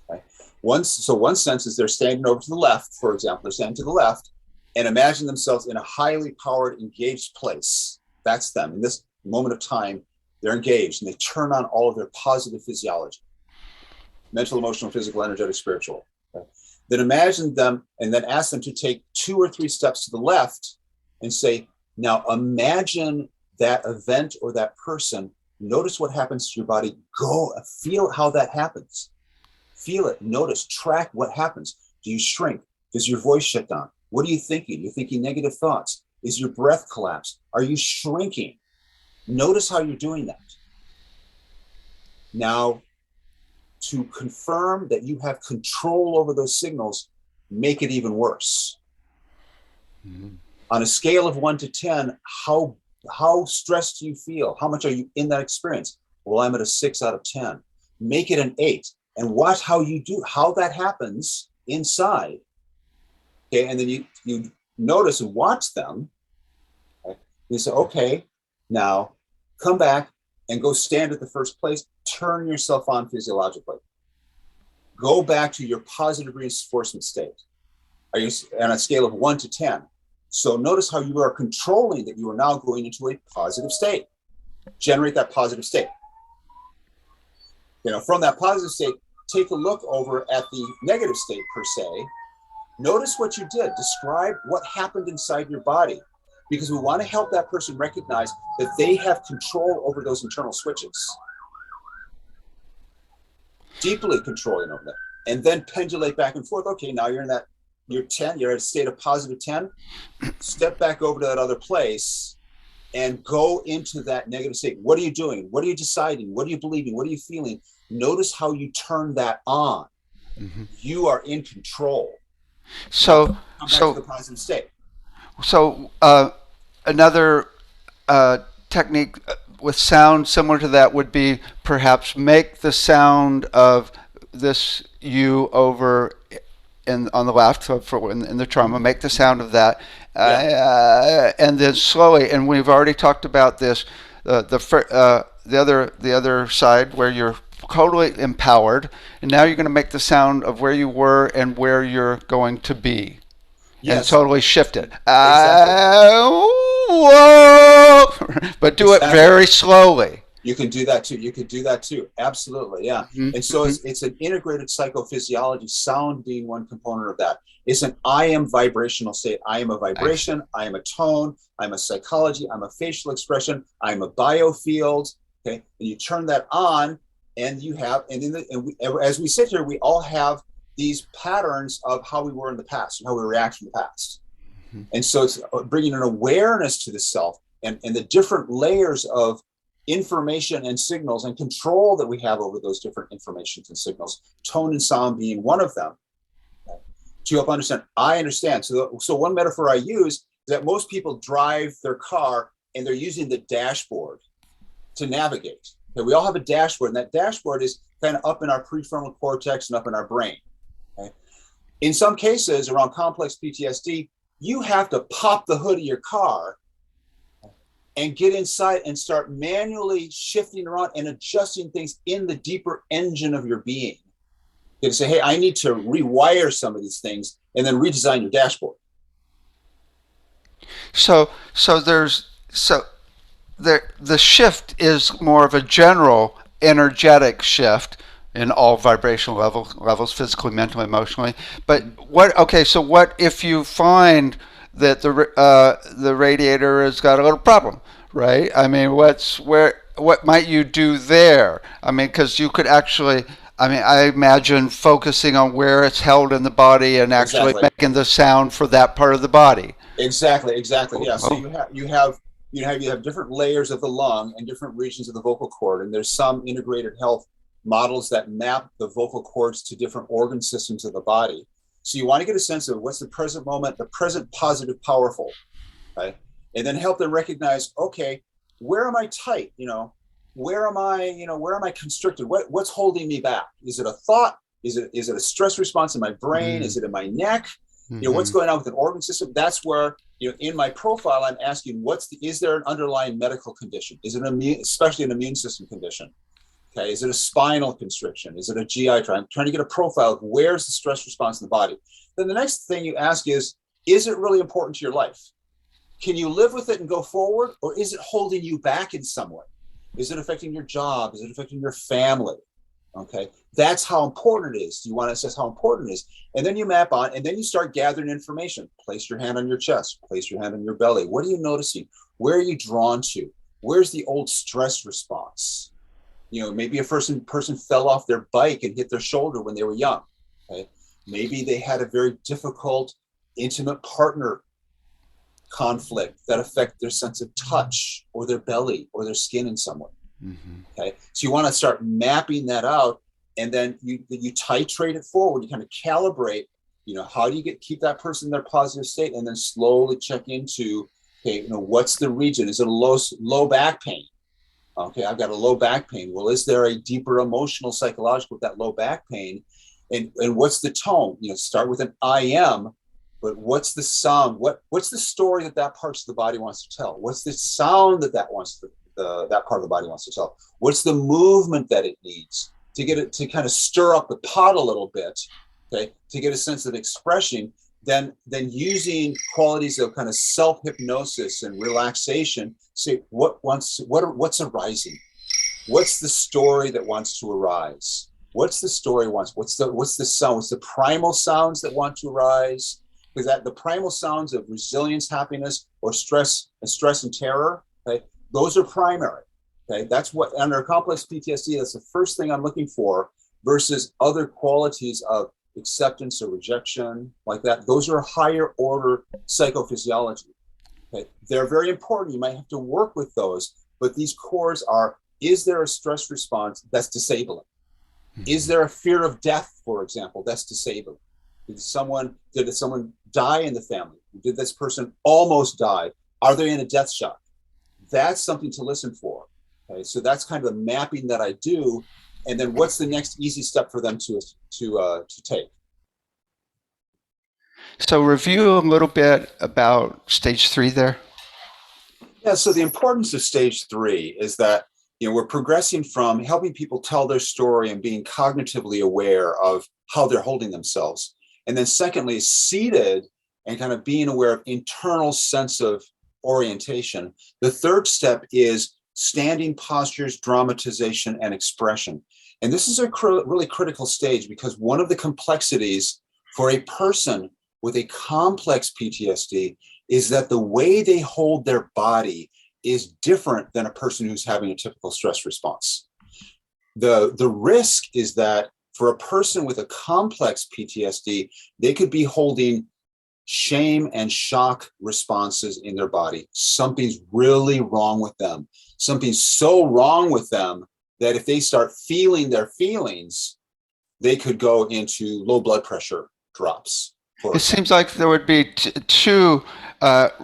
Speaker 3: Okay? One sense is they're standing over to the left, for example, they're standing to the left, and imagine themselves in a highly powered, engaged place. That's them. In this moment of time, they're engaged, and they turn on all of their positive physiology, mental, emotional, physical, energetic, spiritual. Okay? Then imagine them, and then ask them to take 2 or 3 steps to the left and say, now imagine that event or that person. Notice what happens to your body. Go feel how that happens. Feel it, notice, track what happens. Do you shrink? Does your voice shut down? What are you thinking? You're thinking negative thoughts. Is your breath collapsed? Are you shrinking? Notice how you're doing that. Now, to confirm that you have control over those signals, make it even worse. Mm-hmm. On a scale of 1 to 10, how stressed do you feel? How much are you in that experience? Well, I'm at a 6 out of 10. Make it an 8 and watch how that happens inside. Okay, and then you notice and watch them. Okay? You say, okay, now come back and go stand at the first place. Turn yourself on physiologically. Go back to your positive reinforcement state. Are you on a scale of 1 to 10? So notice how you are controlling that you are now going into a positive state. Generate that positive state. From that positive state, take a look over at the negative state per se. Notice what you did. Describe what happened inside your body, because we want to help that person recognize that they have control over those internal switches. Deeply controlling over them. And then pendulate back and forth. Okay, now you're at a state of positive 10. Step back over to that other place and go into that negative state. What are you doing? What are you deciding? What are you believing? What are you feeling? Notice how you turn that on. Mm-hmm. You are in control.
Speaker 2: So,
Speaker 3: come back to the positive state.
Speaker 2: So, another technique with sound similar to that would be perhaps make the sound of this you over on the left, so in the trauma, make the sound of that, and then slowly. And we've already talked about this. The other side where you're totally empowered, and now you're going to make the sound of where you were and where you're going to be. Yes. And totally shift it. Exactly. Whoa! But do it very slowly.
Speaker 3: You can do that too. Absolutely, yeah. Mm-hmm. And so it's an integrated psychophysiology, sound being one component of that. It's an I am vibrational state. I am a vibration. I am a tone. I'm a psychology. I'm a facial expression. I'm a biofield. Okay, and you turn that on, and you have, as we sit here, we all have these patterns of how we were in the past and how we react in the past. Mm-hmm. And so it's bringing an awareness to the self and the different layers of information and signals and control that we have over those different informations and signals, tone and sound being one of them, okay, to help understand. I understand. So one metaphor I use is that most people drive their car and they're using the dashboard to navigate. Okay, we all have a dashboard, and that dashboard is kind of up in our prefrontal cortex and up in our brain. Okay? In some cases, around complex PTSD, you have to pop the hood of your car and get inside and start manually shifting around and adjusting things in the deeper engine of your being. You can say, hey, I need to rewire some of these things and then redesign your dashboard.
Speaker 2: So the shift is more of a general energetic shift in all vibrational levels, physically, mentally, emotionally. But what? Okay, so what if you find that the radiator has got a little problem, right? I mean, what might you do there? I mean, because you could actually. I mean, I imagine focusing on where it's held in the body and actually
Speaker 3: Exactly.
Speaker 2: making the sound for that part of the body.
Speaker 3: Exactly. Yeah. So
Speaker 2: Oh,
Speaker 3: you have different layers of the lung and different regions of the vocal cord, and there's some integrated health models that map the vocal cords to different organ systems of the body. So you want to get a sense of what's the present moment, the present positive, powerful, right? And then help them recognize, okay, where am I tight? Where am I constricted? What's holding me back? Is it a thought? Is it a stress response in my brain? Is it in my neck? What's
Speaker 2: mm-hmm.
Speaker 3: going on with an organ system? That's where, in my profile, I'm asking, is there an underlying medical condition? Is it especially an immune system condition? Okay. Is it a spinal constriction? Is it a GI tract? I'm trying to get a profile of where's the stress response in the body. Then the next thing you ask is it really important to your life? Can you live with it and go forward? Or is it holding you back in some way? Is it affecting your job? Is it affecting your family? Okay, that's how important it is. You want to assess how important it is. And then you map on, and then you start gathering information. Place your hand on your chest, place your hand on your belly. What are you noticing? Where are you drawn to? Where's the old stress response? Maybe a person fell off their bike and hit their shoulder when they were young. Okay, maybe they had a very difficult, intimate partner conflict that affect their sense of touch or their belly or their skin in some way.
Speaker 2: Mm-hmm.
Speaker 3: Okay, so you want to start mapping that out, and then you titrate it forward. You kind of calibrate. How do you keep that person in their positive state, and then slowly check into, okay, what's the region? Is it a low back pain? Okay, I've got a low back pain. Well, is there a deeper emotional, psychological with that low back pain? And what's the tone? Start with an I am, but what's the sound? What's the story that parts of the body wants to tell? What's the sound that wants to that part of the body wants to tell? What's the movement that it needs to get it to kind of stir up the pot a little bit, okay, to get a sense of expression? Then using qualities of kind of self-hypnosis and relaxation, say what's arising? What's the story that wants to arise? What's the story wants? What's the sound? What's the primal sounds that want to arise? Because that the primal sounds of resilience, happiness, or stress and terror, okay, those are primary. Okay, that's what under complex PTSD, that's the first thing I'm looking for, versus other qualities of acceptance or rejection, like that. Those are higher order psychophysiology. Okay, they're very important. You might have to work with those, but these cores are: is there a stress response that's disabling? Mm-hmm. Is there a fear of death, for example, that's disabling? Did someone die in the family? Did this person almost die? Are they in a death shock? That's something to listen for. Okay, so that's kind of the mapping that I do, and then what's the next easy step for them to take?
Speaker 2: So review a little bit about stage 3 there.
Speaker 3: Yeah. So the importance of stage 3 is that we're progressing from helping people tell their story and being cognitively aware of how they're holding themselves, and then secondly, seated and kind of being aware of internal sense of orientation. The third step is standing postures, dramatization, and expression. And this is a really critical stage, because one of the complexities for a person with a complex PTSD is that the way they hold their body is different than a person who's having a typical stress response. The risk is that for a person with a complex PTSD, they could be holding shame and shock responses in their body. Something's really wrong with them. Something's so wrong with them that if they start feeling their feelings, they could go into low blood pressure drops.
Speaker 2: It seems like there would be two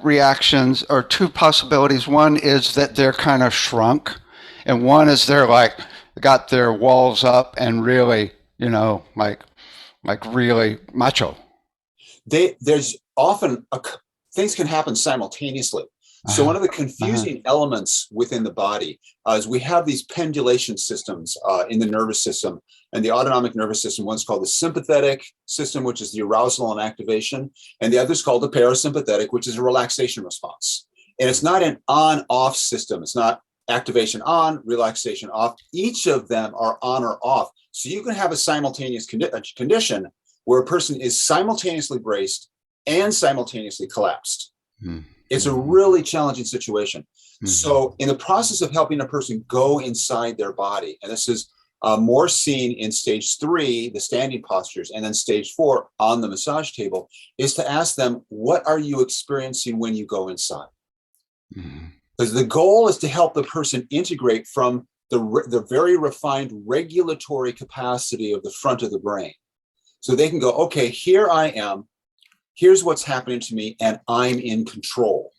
Speaker 2: reactions or two possibilities. One is that they're kind of shrunk, and one is they're like got their walls up and really, like really macho.
Speaker 3: There's often things can happen simultaneously. So one of the confusing elements within the body is we have these pendulation systems in the nervous system and the autonomic nervous system. One's called the sympathetic system, which is the arousal and activation, and the other is called the parasympathetic, which is a relaxation response. And it's not an on-off system. It's not activation on, relaxation off. Each of them are on or off. So you can have a simultaneous condition where a person is simultaneously braced and simultaneously collapsed. Mm-hmm. It's a really challenging situation. Mm-hmm. So in the process of helping a person go inside their body, and this is more seen in stage 3, the standing postures, and then stage 4 on the massage table, is to ask them, what are you experiencing when you go inside? Because the goal is to help the person integrate from the very refined regulatory capacity of the front of the brain. So they can go, okay, here I am, here's what's happening to me, and I'm in control.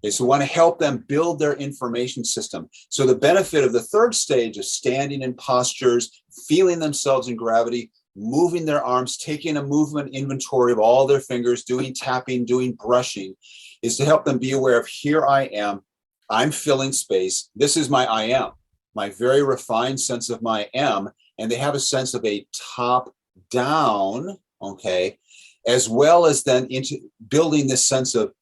Speaker 3: Okay, so we want to help them build their information system. So the benefit of the third stage of standing in postures, feeling themselves in gravity, moving their arms, taking a movement inventory of all their fingers, doing tapping, doing brushing, is to help them be aware of, here I am, I'm filling space. This is my I am, my very refined sense of my am. And they have a sense of a top down, okay, as well as then into building this sense of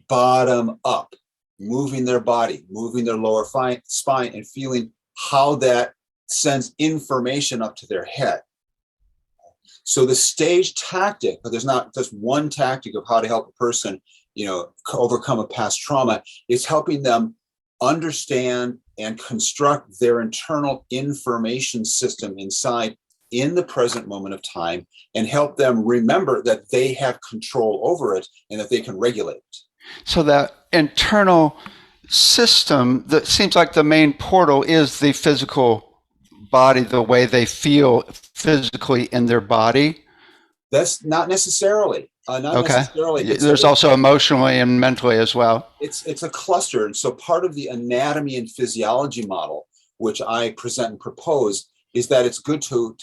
Speaker 3: bottom up, moving their body, moving their lower spine, and feeling how that sends information up to their head. So the stage tactic, but there's not just one tactic of how to help a person, overcome a past trauma. It's helping them understand and construct their internal information system inside in the present moment of time, and help them remember that they have control over it and that they can regulate it.
Speaker 2: So that internal system, that seems like the main portal is the physical body, the way they feel physically in their body.
Speaker 3: That's not necessarily. Necessarily.
Speaker 2: There's also emotionally and mentally as well.
Speaker 3: It's a cluster. And so part of the anatomy and physiology model, which I present and propose, is that it's good to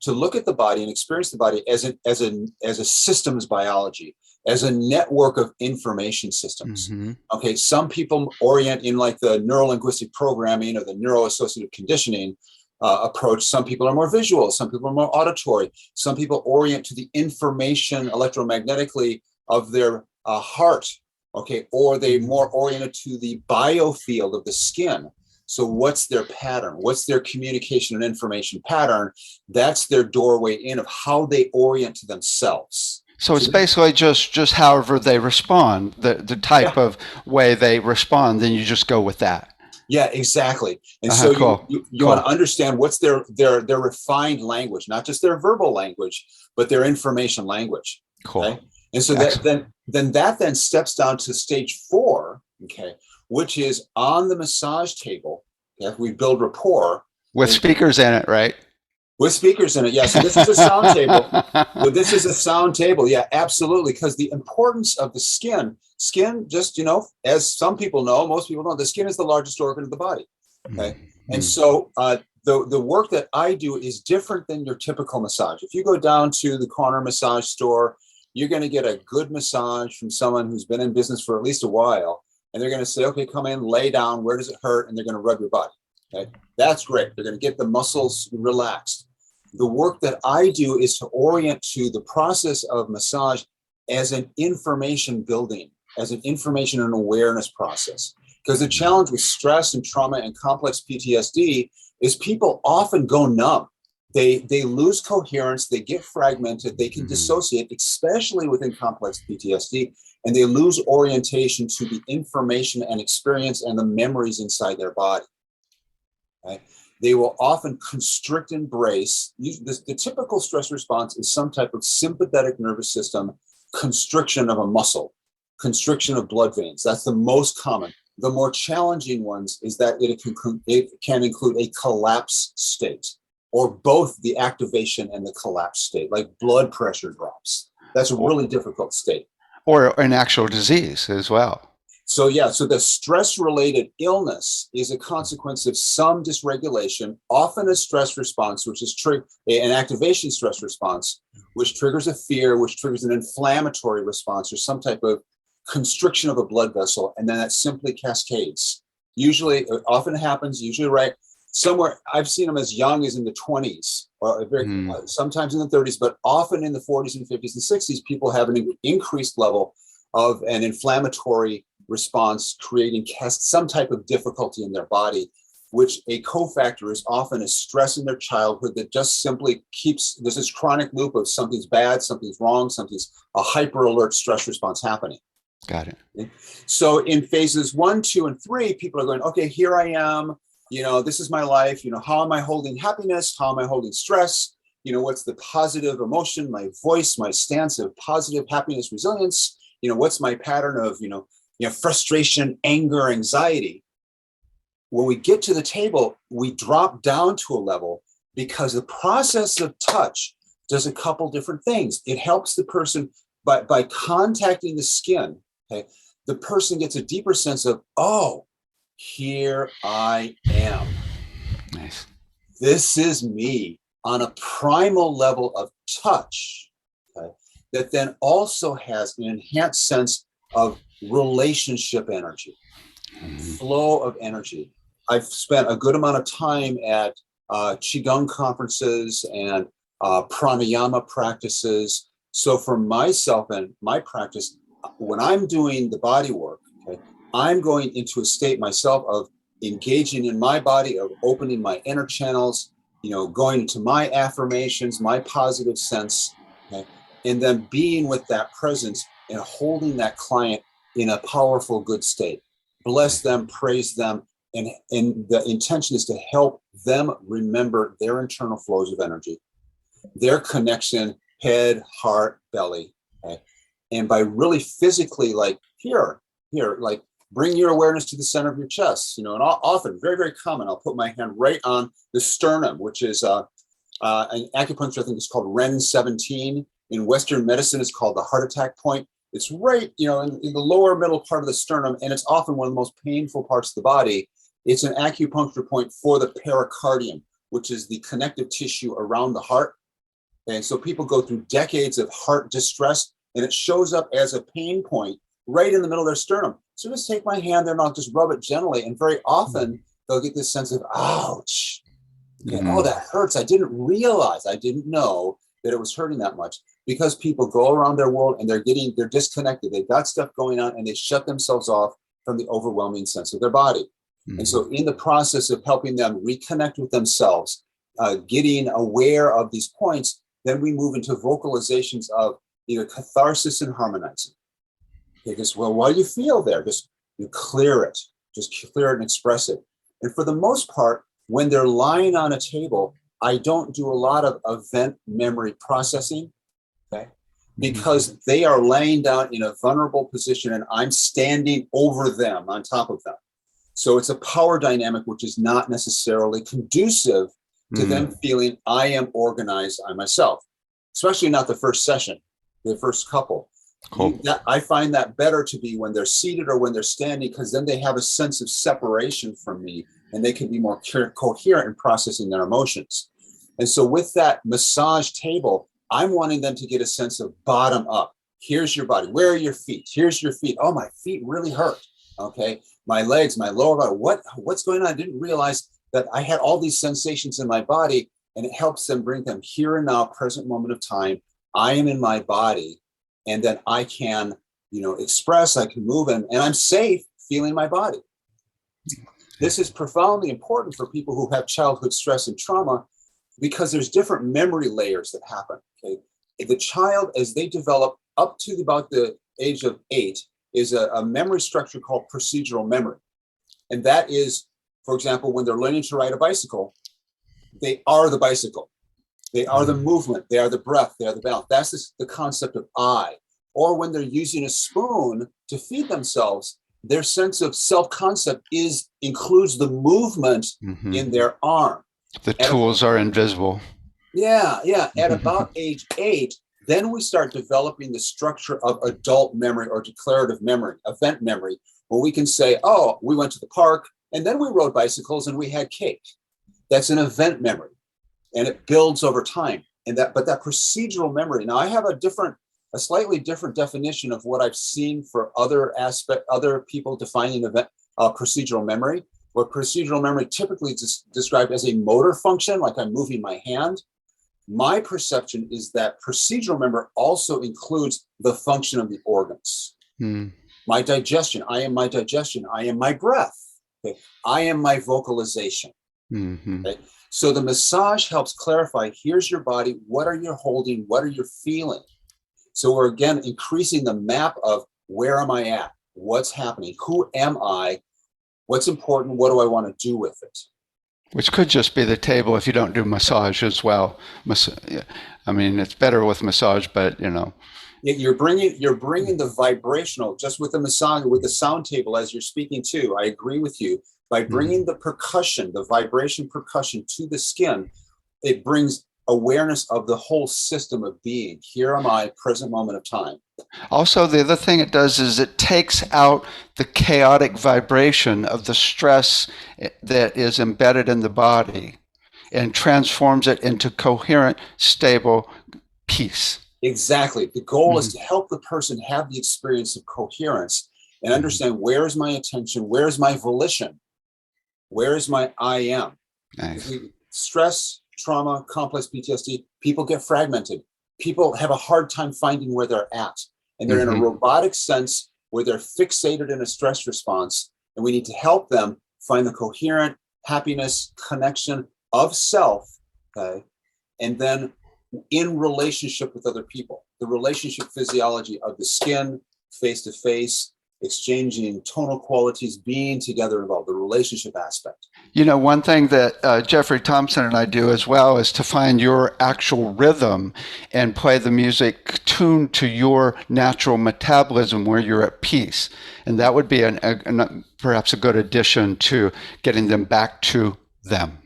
Speaker 3: look at the body and experience the body as a systems biology, as a network of information systems. Mm-hmm. Okay, some people orient in like the neuro-linguistic programming or the neuro-associative conditioning approach. Some people are more visual, some people are more auditory, some people orient to the information electromagnetically of their heart, okay, or they more oriented to the biofield of the skin. So what's their pattern? What's their communication and information pattern? That's their doorway in of how they orient to themselves.
Speaker 2: So it's basically just however they respond, the type of way they respond, then you just go with that.
Speaker 3: Yeah, exactly. And so you want to understand what's their refined language, not just their verbal language, but their information language.
Speaker 2: Cool.
Speaker 3: Okay? And so that steps down to stage 4, okay, which is on the massage table. Okay? We build rapport.
Speaker 2: With speakers in it, right?
Speaker 3: With speakers in it, yeah. So this is a sound table. Well, this is a sound table, yeah, absolutely. Because the importance of the skin, just, as some people know, most people know, the skin is the largest organ of the body. Okay. Mm-hmm. And so the work that I do is different than your typical massage. If you go down to the corner massage store, you're going to get a good massage from someone who's been in business for at least a while. And they're going to say, okay, come in, lay down. Where does it hurt? And they're going to rub your body. Okay. That's great. They're going to get the muscles relaxed. The work that I do is to orient to the process of massage as an information building, as an information and awareness process. Because the challenge with stress and trauma and complex PTSD is people often go numb. They lose coherence, they get fragmented, they can dissociate, especially within complex PTSD, and they lose orientation to the information and experience and the memories inside their body. Okay? They will often constrict and brace. The typical stress response is some type of sympathetic nervous system constriction of a muscle, constriction of blood veins. That's the most common. The more challenging ones is that it can include a collapse state, or both the activation and the collapse state, like blood pressure drops. That's a really difficult state.
Speaker 2: Or an actual disease as well.
Speaker 3: So the stress-related illness is a consequence of some dysregulation, often a stress response, which is an activation stress response, which triggers a fear, which triggers an inflammatory response or some type of constriction of a blood vessel, and then that simply cascades. Usually, it often happens, right somewhere, I've seen them as young as in the 20s, or sometimes in the 30s, but often in the 40s and 50s and 60s, people have an increased level of an inflammatory response, creating some type of difficulty in their body, which a cofactor is often a stress in their childhood that just simply keeps, there's this chronic loop of something's bad, something's wrong, something's a hyper alert stress response happening.
Speaker 2: Got it.
Speaker 3: Okay? So in phases 1, 2, and 3, people are going, okay, here I am, this is my life, how am I holding happiness? How am I holding stress? What's the positive emotion, my voice, my stance of positive happiness, resilience? What's my pattern of, frustration, anger, anxiety? When we get to the table, we drop down to a level because the process of touch does a couple different things. It helps the person by contacting the skin. Okay, the person gets a deeper sense of, oh, here I am.
Speaker 2: Nice.
Speaker 3: This is me on a primal level of touch, okay, that then also has an enhanced sense of relationship energy, flow of energy. I've spent a good amount of time at Qigong conferences and pranayama practices. So for myself and my practice, when I'm doing the body work, okay, I'm going into a state myself of engaging in my body, of opening my inner channels, going into my affirmations, my positive sense, okay, and then being with that presence and holding that client in a powerful, good state. Bless them, praise them, and the intention is to help them remember their internal flows of energy, their connection, head, heart, belly, okay? And by really physically, like here, like bring your awareness to the center of your chest, and often, very, very common, I'll put my hand right on the sternum, which is an acupuncture, I think it's called Ren 17. In Western medicine, it's called the heart attack point. It's right, in the lower middle part of the sternum, and it's often one of the most painful parts of the body. It's an acupuncture point for the pericardium, which is the connective tissue around the heart. And so people go through decades of heart distress, and it shows up as a pain point right in the middle of their sternum. So just take my hand there and I'll just rub it gently. And very often they'll get this sense of, ouch, oh, that hurts. I didn't know that it was hurting that much, because people go around their world and they're disconnected. They've got stuff going on and they shut themselves off from the overwhelming sense of their body. And so in the process of helping them reconnect with themselves, getting aware of these points, then we move into vocalizations of catharsis and harmonizing. Because, well, what do you feel there? Just clear it and express it. And for the most part, when they're lying on a table, I don't do a lot of event memory processing, okay? Because they are laying down in a vulnerable position and I'm standing over them, on top of them. So it's a power dynamic which is not necessarily conducive to them feeling I am organized, I myself, especially not the first session, the first couple. Cool. I find that better to be when they're seated or when they're standing, because then they have a sense of separation from me and they can be more coherent in processing their emotions. And so with that massage table, I'm wanting them to get a sense of bottom up. Here's your body. Where are your feet? Here's your feet. Oh, my feet really hurt. Okay. My legs, my lower body. What's going on? I didn't realize that I had all these sensations in my body, and it helps them bring them here and now, present moment of time. I am in my body, and then I can, express, I can move, and I'm safe feeling my body. This is profoundly important for people who have childhood stress and trauma, because there's different memory layers that happen. Okay, the child, as they develop up to about the age of 8, is a memory structure called procedural memory. And that is, for example, when they're learning to ride a bicycle, they are the bicycle. They are the movement. They are the breath. They are the balance. That's the concept of I. Or when they're using a spoon to feed themselves, their sense of self-concept includes the movement in their arm.
Speaker 2: The tools are invisible.
Speaker 3: Yeah. At about age 8, then we start developing the structure of adult memory or declarative memory, event memory, where we can say, oh, we went to the park and then we rode bicycles and we had cake. That's an event memory, and it builds over time. But that procedural memory. Now, I have a slightly different definition of what I've seen for other people defining event procedural memory, where procedural memory typically is described as a motor function, like I'm moving my hand. My perception is that procedural memory also includes the function of the organs. My digestion. I am my digestion. I am my breath. Okay. I am my vocalization.
Speaker 2: Mm-hmm.
Speaker 3: Okay. So the massage helps clarify, here's your body. What are you holding? What are you feeling? So we're again increasing the map of where am I at? What's happening? Who am I? What's important? What do I want to do with it?
Speaker 2: Which could just be the table if you don't do massage as well. I mean, it's better with massage, but you know.
Speaker 3: You're bringing the vibrational just with the massage, with the sound table as you're speaking too. I agree with you. By bringing the percussion, the vibration percussion to the skin, it brings awareness of the whole system of being. Here am I, present moment of time.
Speaker 2: Also, the other thing it does is it takes out the chaotic vibration of the stress that is embedded in the body and transforms it into coherent, stable peace.
Speaker 3: Exactly. The goal is to help the person have the experience of coherence and understand where is my attention, where is my volition, where is my I am.
Speaker 2: Nice.
Speaker 3: Stress, trauma, complex PTSD, people get fragmented. People have a hard time finding where they're at. And they're in a robotic sense where they're fixated in a stress response. And we need to help them find the coherent happiness, connection of self, okay? And then in relationship with other people, the relationship physiology of the skin, face to face, exchanging tonal qualities, being together involved, the relationship aspect.
Speaker 2: You know, one thing that Jeffrey Thompson and I do as well is to find your actual rhythm and play the music tuned to your natural metabolism where you're at peace. And that would be perhaps a good addition to getting them back to them.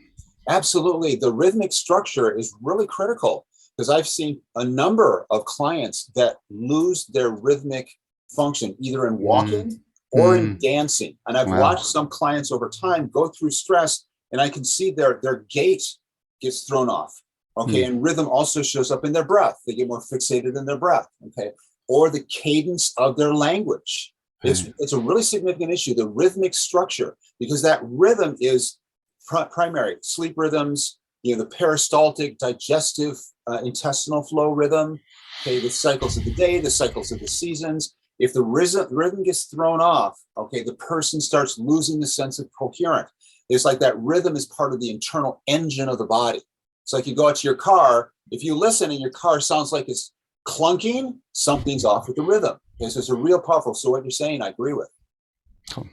Speaker 3: Absolutely. The rhythmic structure is really critical because I've seen a number of clients that lose their rhythmic function either in walking or in dancing. And I've watched some clients over time go through stress and I can see their gait gets thrown off. Okay. And rhythm also shows up in their breath. They get more fixated in their breath. Okay. Or the cadence of their language. It's a really significant issue, the rhythmic structure, because that rhythm is primary sleep rhythms, you know, the peristaltic, digestive, intestinal flow rhythm, okay, the cycles of the day, the cycles of the seasons. If the rhythm gets thrown off, okay, the person starts losing the sense of coherent. It's like that rhythm is part of the internal engine of the body. It's like you go out to your car, if you listen and your car sounds like it's clunking, something's off with the rhythm. Okay, so it's a real powerful. So what you're saying, I agree with.
Speaker 2: Cool.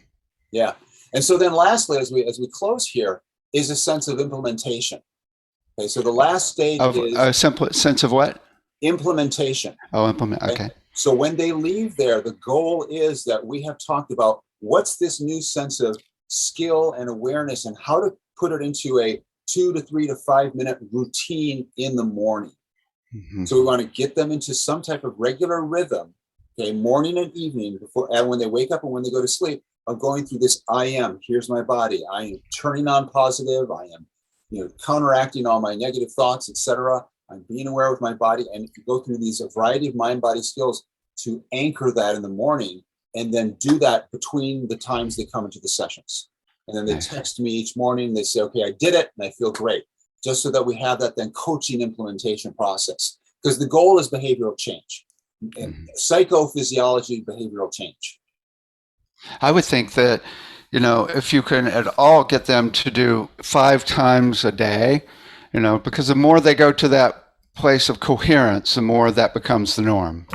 Speaker 3: Yeah. And so then lastly, as we close here, is a sense of implementation. Okay, so the last stage is
Speaker 2: a simple sense of what?
Speaker 3: Implementation.
Speaker 2: Oh, implement. Okay.
Speaker 3: So when they leave there, the goal is that we have talked about what's this new sense of skill and awareness and how to put it into a 2 to 3 to 5 minute routine in the morning. So we want to get them into some type of regular rhythm, okay, morning and evening before and when they wake up and when they go to sleep, of going through this I am, here's my body, I am turning on positive, I am, you know, counteracting all my negative thoughts, etc. I'm being aware with my body, and go through these a variety of mind-body skills to anchor that in the morning, and then do that between the times they come into the sessions. And then they text me each morning, they say, okay, I did it, and I feel great. Just so that we have that then coaching implementation process. Because the goal is behavioral change, and psychophysiology, behavioral change.
Speaker 2: I would think that, you know, if you can at all get them to do 5 times a day, you know, because the more they go to that place of coherence, the more that becomes the norm.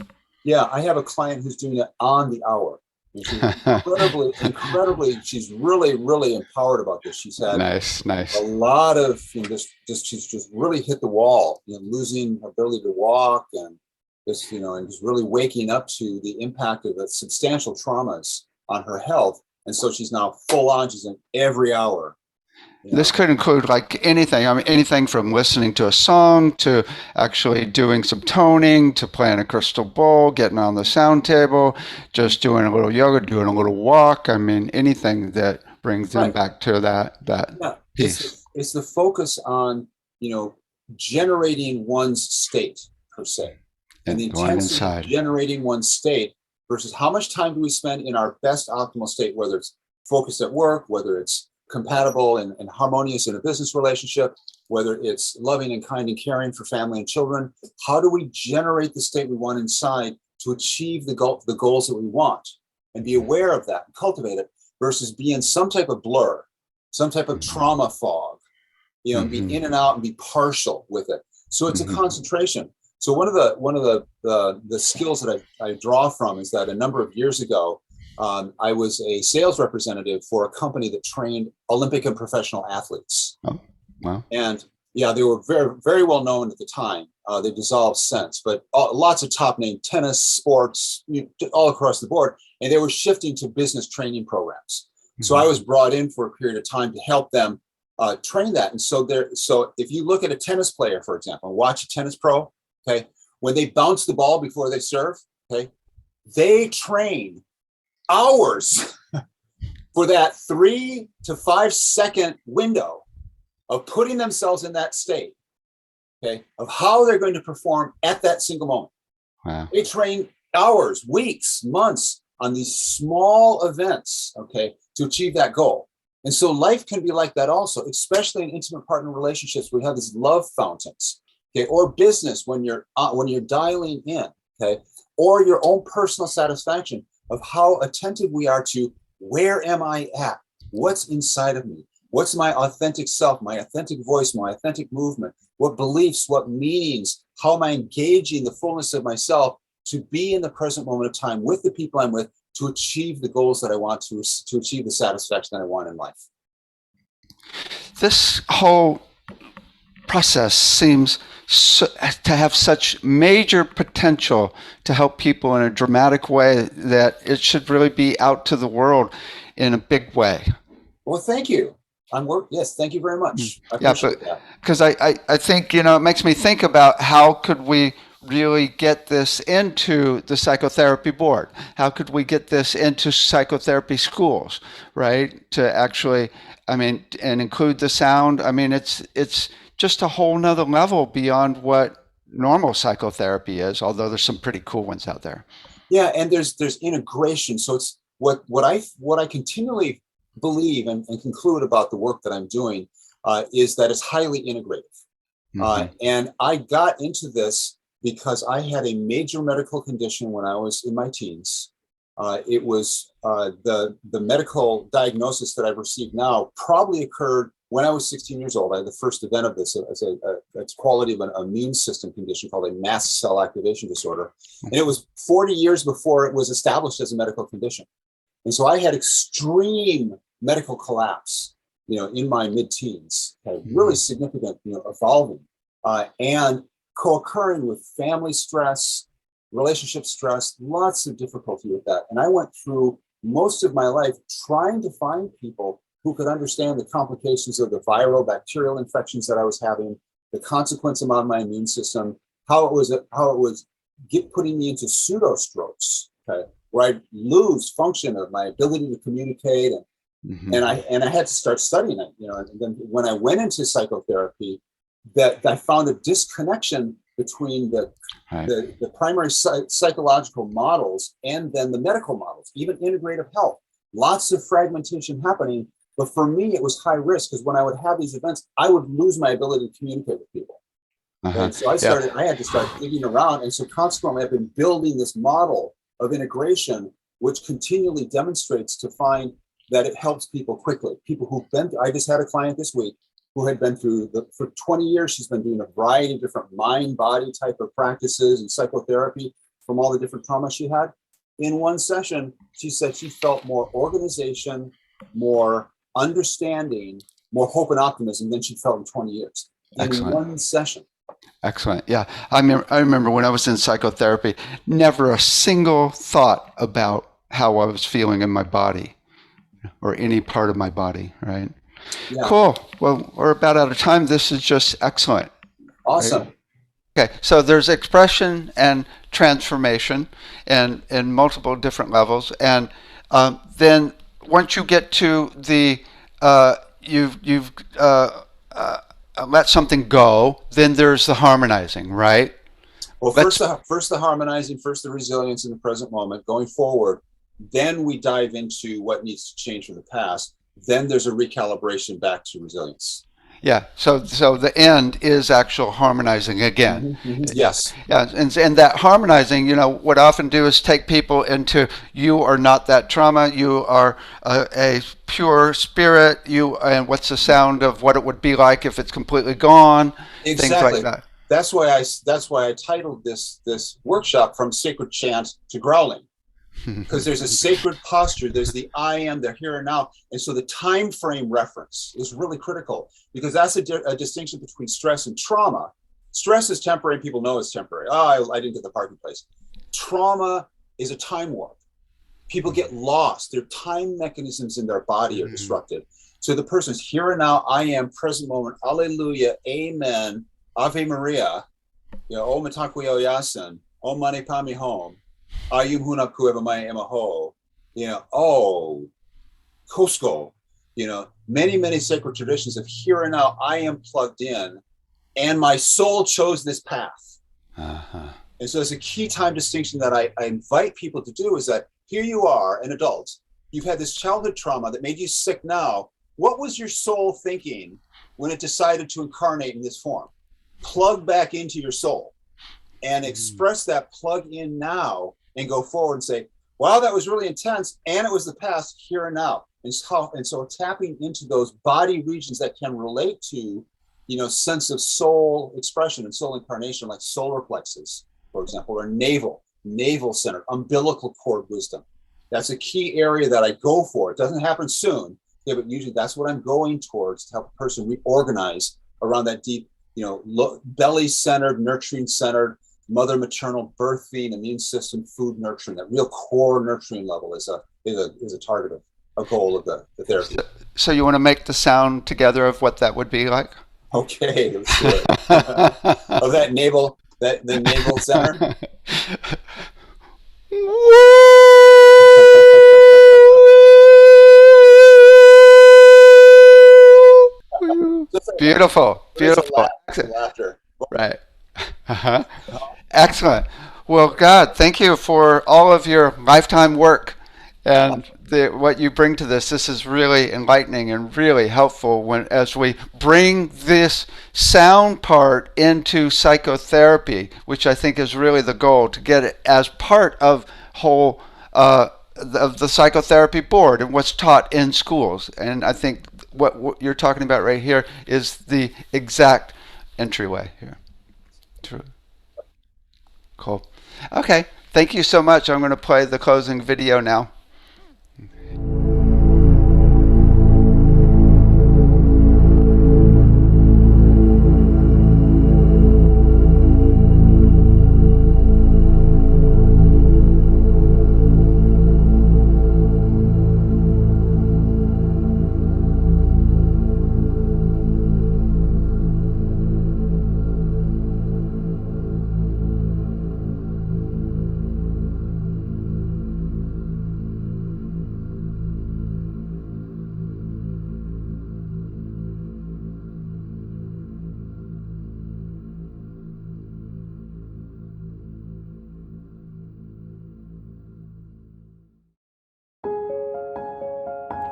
Speaker 3: Yeah, I have a client who's doing it on the hour. And she's incredibly, she's really, really empowered about this. She's had
Speaker 2: nice.
Speaker 3: a lot of, you know, she's just really hit the wall, you know, losing ability to walk and just, you know, and just really waking up to the impact of the substantial traumas on her health. And so she's now full on, she's in every hour.
Speaker 2: This could include like anything. I mean, anything from listening to a song to actually doing some toning to playing a crystal bowl, getting on the sound table, just doing a little yoga, doing a little walk. I mean, anything that brings them back to that peace.
Speaker 3: It's the focus on, you know, generating one's state per se, and the intensity of generating one's state versus how much time do we spend in our best optimal state, whether it's focused at work, whether it's compatible and harmonious in a business relationship, whether it's loving and kind and caring for family and children. How do we generate the state we want inside to achieve the goals that we want? and be aware of that and cultivate it versus be in some type of blur, some type of trauma fog, and be in and out and be partial with it. So it's a concentration. So one of the skills that I draw from is that a number of years ago, I was a sales representative for a company that trained Olympic and professional athletes.
Speaker 2: Oh, wow.
Speaker 3: And yeah, they were very, very well known at the time. They dissolved since, but lots of top name tennis, sports, all across the board. And they were shifting to business training programs. So I was brought in for a period of time to help them train that. And so if you look at a tennis player, for example, and watch a tennis pro, okay, when they bounce the ball before they serve, okay, they train hours for that 3 to 5 second window of putting themselves in that state, okay, of how they're going to perform at that single moment.
Speaker 2: Wow.
Speaker 3: They train hours, weeks, months on these small events, okay, to achieve that goal. And so life can be like that also, especially in intimate partner relationships. We have these love fountains, okay, or business when you're dialing in, okay, or your own personal satisfaction of how attentive we are to where am I at, what's inside of me, what's my authentic self, my authentic voice, my authentic movement, what beliefs, what meanings, how am I engaging the fullness of myself to be in the present moment of time with the people I'm with to achieve the goals that I want to achieve the satisfaction that I want in life.
Speaker 2: This whole process seems to have such major potential to help people in a dramatic way that it should really be out to the world in a big way.
Speaker 3: Well, thank you. Yes, thank you very much. I appreciate that.
Speaker 2: Because I think, it makes me think about how could we really get this into the psychotherapy board? How could we get this into psychotherapy schools, right? To actually, and include the sound. It's just a whole nother level beyond what normal psychotherapy is, although there's some pretty cool ones out there.
Speaker 3: Yeah, and there's integration. So it's what I continually believe and conclude about the work that I'm doing is that it's highly integrative. And I got into this because I had a major medical condition when I was in my teens. It was the medical diagnosis that I've received now probably occurred when I was 16 years old. I had the first event of this as a quality of an immune system condition called a mast cell activation disorder. And it was 40 years before it was established as a medical condition. And so I had extreme medical collapse, in my mid-teens, really significant, evolving, and co-occurring with family stress, relationship stress, lots of difficulty with that. And I went through most of my life trying to find people who could understand the complications of the viral bacterial infections that I was having, the consequence on my immune system, how it was putting me into pseudo strokes, okay, where I'd lose function of my ability to communicate, and I had to start studying it, and then when I went into psychotherapy, that I found a disconnection between the primary psychological models and then the medical models, even integrative health. Lots of fragmentation happening, but for me, it was high risk because when I would have these events, I would lose my ability to communicate with people. And so I had to start digging around. And so consequently, I've been building this model of integration, which continually demonstrates to find that it helps people quickly. People who've I just had a client this week who had been through for 20 years, she's been doing a variety of different mind-body type of practices and psychotherapy from all the different trauma she had. In one session, she said she felt more organization, more understanding, more hope and optimism than she felt in 20 years. In one session.
Speaker 2: Excellent. Yeah. I remember when I was in psychotherapy, never a single thought about how I was feeling in my body or any part of my body, right?
Speaker 3: Yeah.
Speaker 2: Cool. Well, we're about out of time. This is just excellent.
Speaker 3: Awesome.
Speaker 2: Right? Okay. So there's expression and transformation and multiple different levels. And then once you get to the, you've let something go, then there's the harmonizing, right?
Speaker 3: Well, first the harmonizing, first the resilience in the present moment, going forward. Then we dive into what needs to change from the past. Then there's a recalibration back to resilience.
Speaker 2: Yeah. So the end is actual harmonizing again.
Speaker 3: Yes.
Speaker 2: Yeah, and that harmonizing, what I often do is take people into, you are not that trauma, you are a pure spirit, and what's the sound of what it would be like if it's completely gone, things like
Speaker 3: Exactly.
Speaker 2: that.
Speaker 3: That's why I titled this workshop From Sacred Chant to Growling, because there's a sacred posture, there's the I am, the here and now, and so the time frame reference is really critical, because that's a distinction between stress and trauma. Stress is temporary, people know it's temporary. Oh, I didn't get the parking place. Trauma is a time warp. People get lost, their time mechanisms in their body are disrupted. So the person's here and now, I am, present moment, alleluia, amen, ave maria, o mataku yasin, o mani pami home, ayum hunaku eva mai emaho, oh, Costco, many sacred traditions of here and now, I am plugged in, and my soul chose this path.
Speaker 2: Uh-huh.
Speaker 3: And so it's a key time distinction that I invite people to do, is that here you are, an adult, you've had this childhood trauma that made you sick now. What was your soul thinking when it decided to incarnate in this form? Plug back into your soul and express that, plug in now, and go forward and say, wow, that was really intense, and it was the past, here and now. And so tapping into those body regions that can relate to, sense of soul expression and soul incarnation, like solar plexus, for example, or navel center, umbilical cord wisdom. That's a key area that I go for. It doesn't happen soon, but usually that's what I'm going towards, to help a person reorganize around that deep, belly-centered, nurturing-centered, mother maternal, birthing, immune system, food nurturing. That real core nurturing level is a target of a goal of the therapy.
Speaker 2: So you want to make the sound together of what that would be like?
Speaker 3: Okay, let's do it. Of that navel, the navel center.
Speaker 2: Beautiful.
Speaker 3: Laughter.
Speaker 2: Right. Uh-huh. Excellent. Well, God, thank you for all of your lifetime work and what you bring to this. This is really enlightening and really helpful as we bring this sound part into psychotherapy, which I think is really the goal, to get it as part of of the psychotherapy board and what's taught in schools. And I think what you're talking about right here is the exact entryway here. True. Cool. Okay. Thank you so much. I'm going to play the closing video now.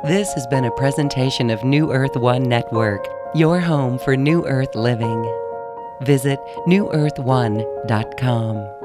Speaker 4: This has been a presentation of New Earth One Network, your home for New Earth living. Visit newearth1.com.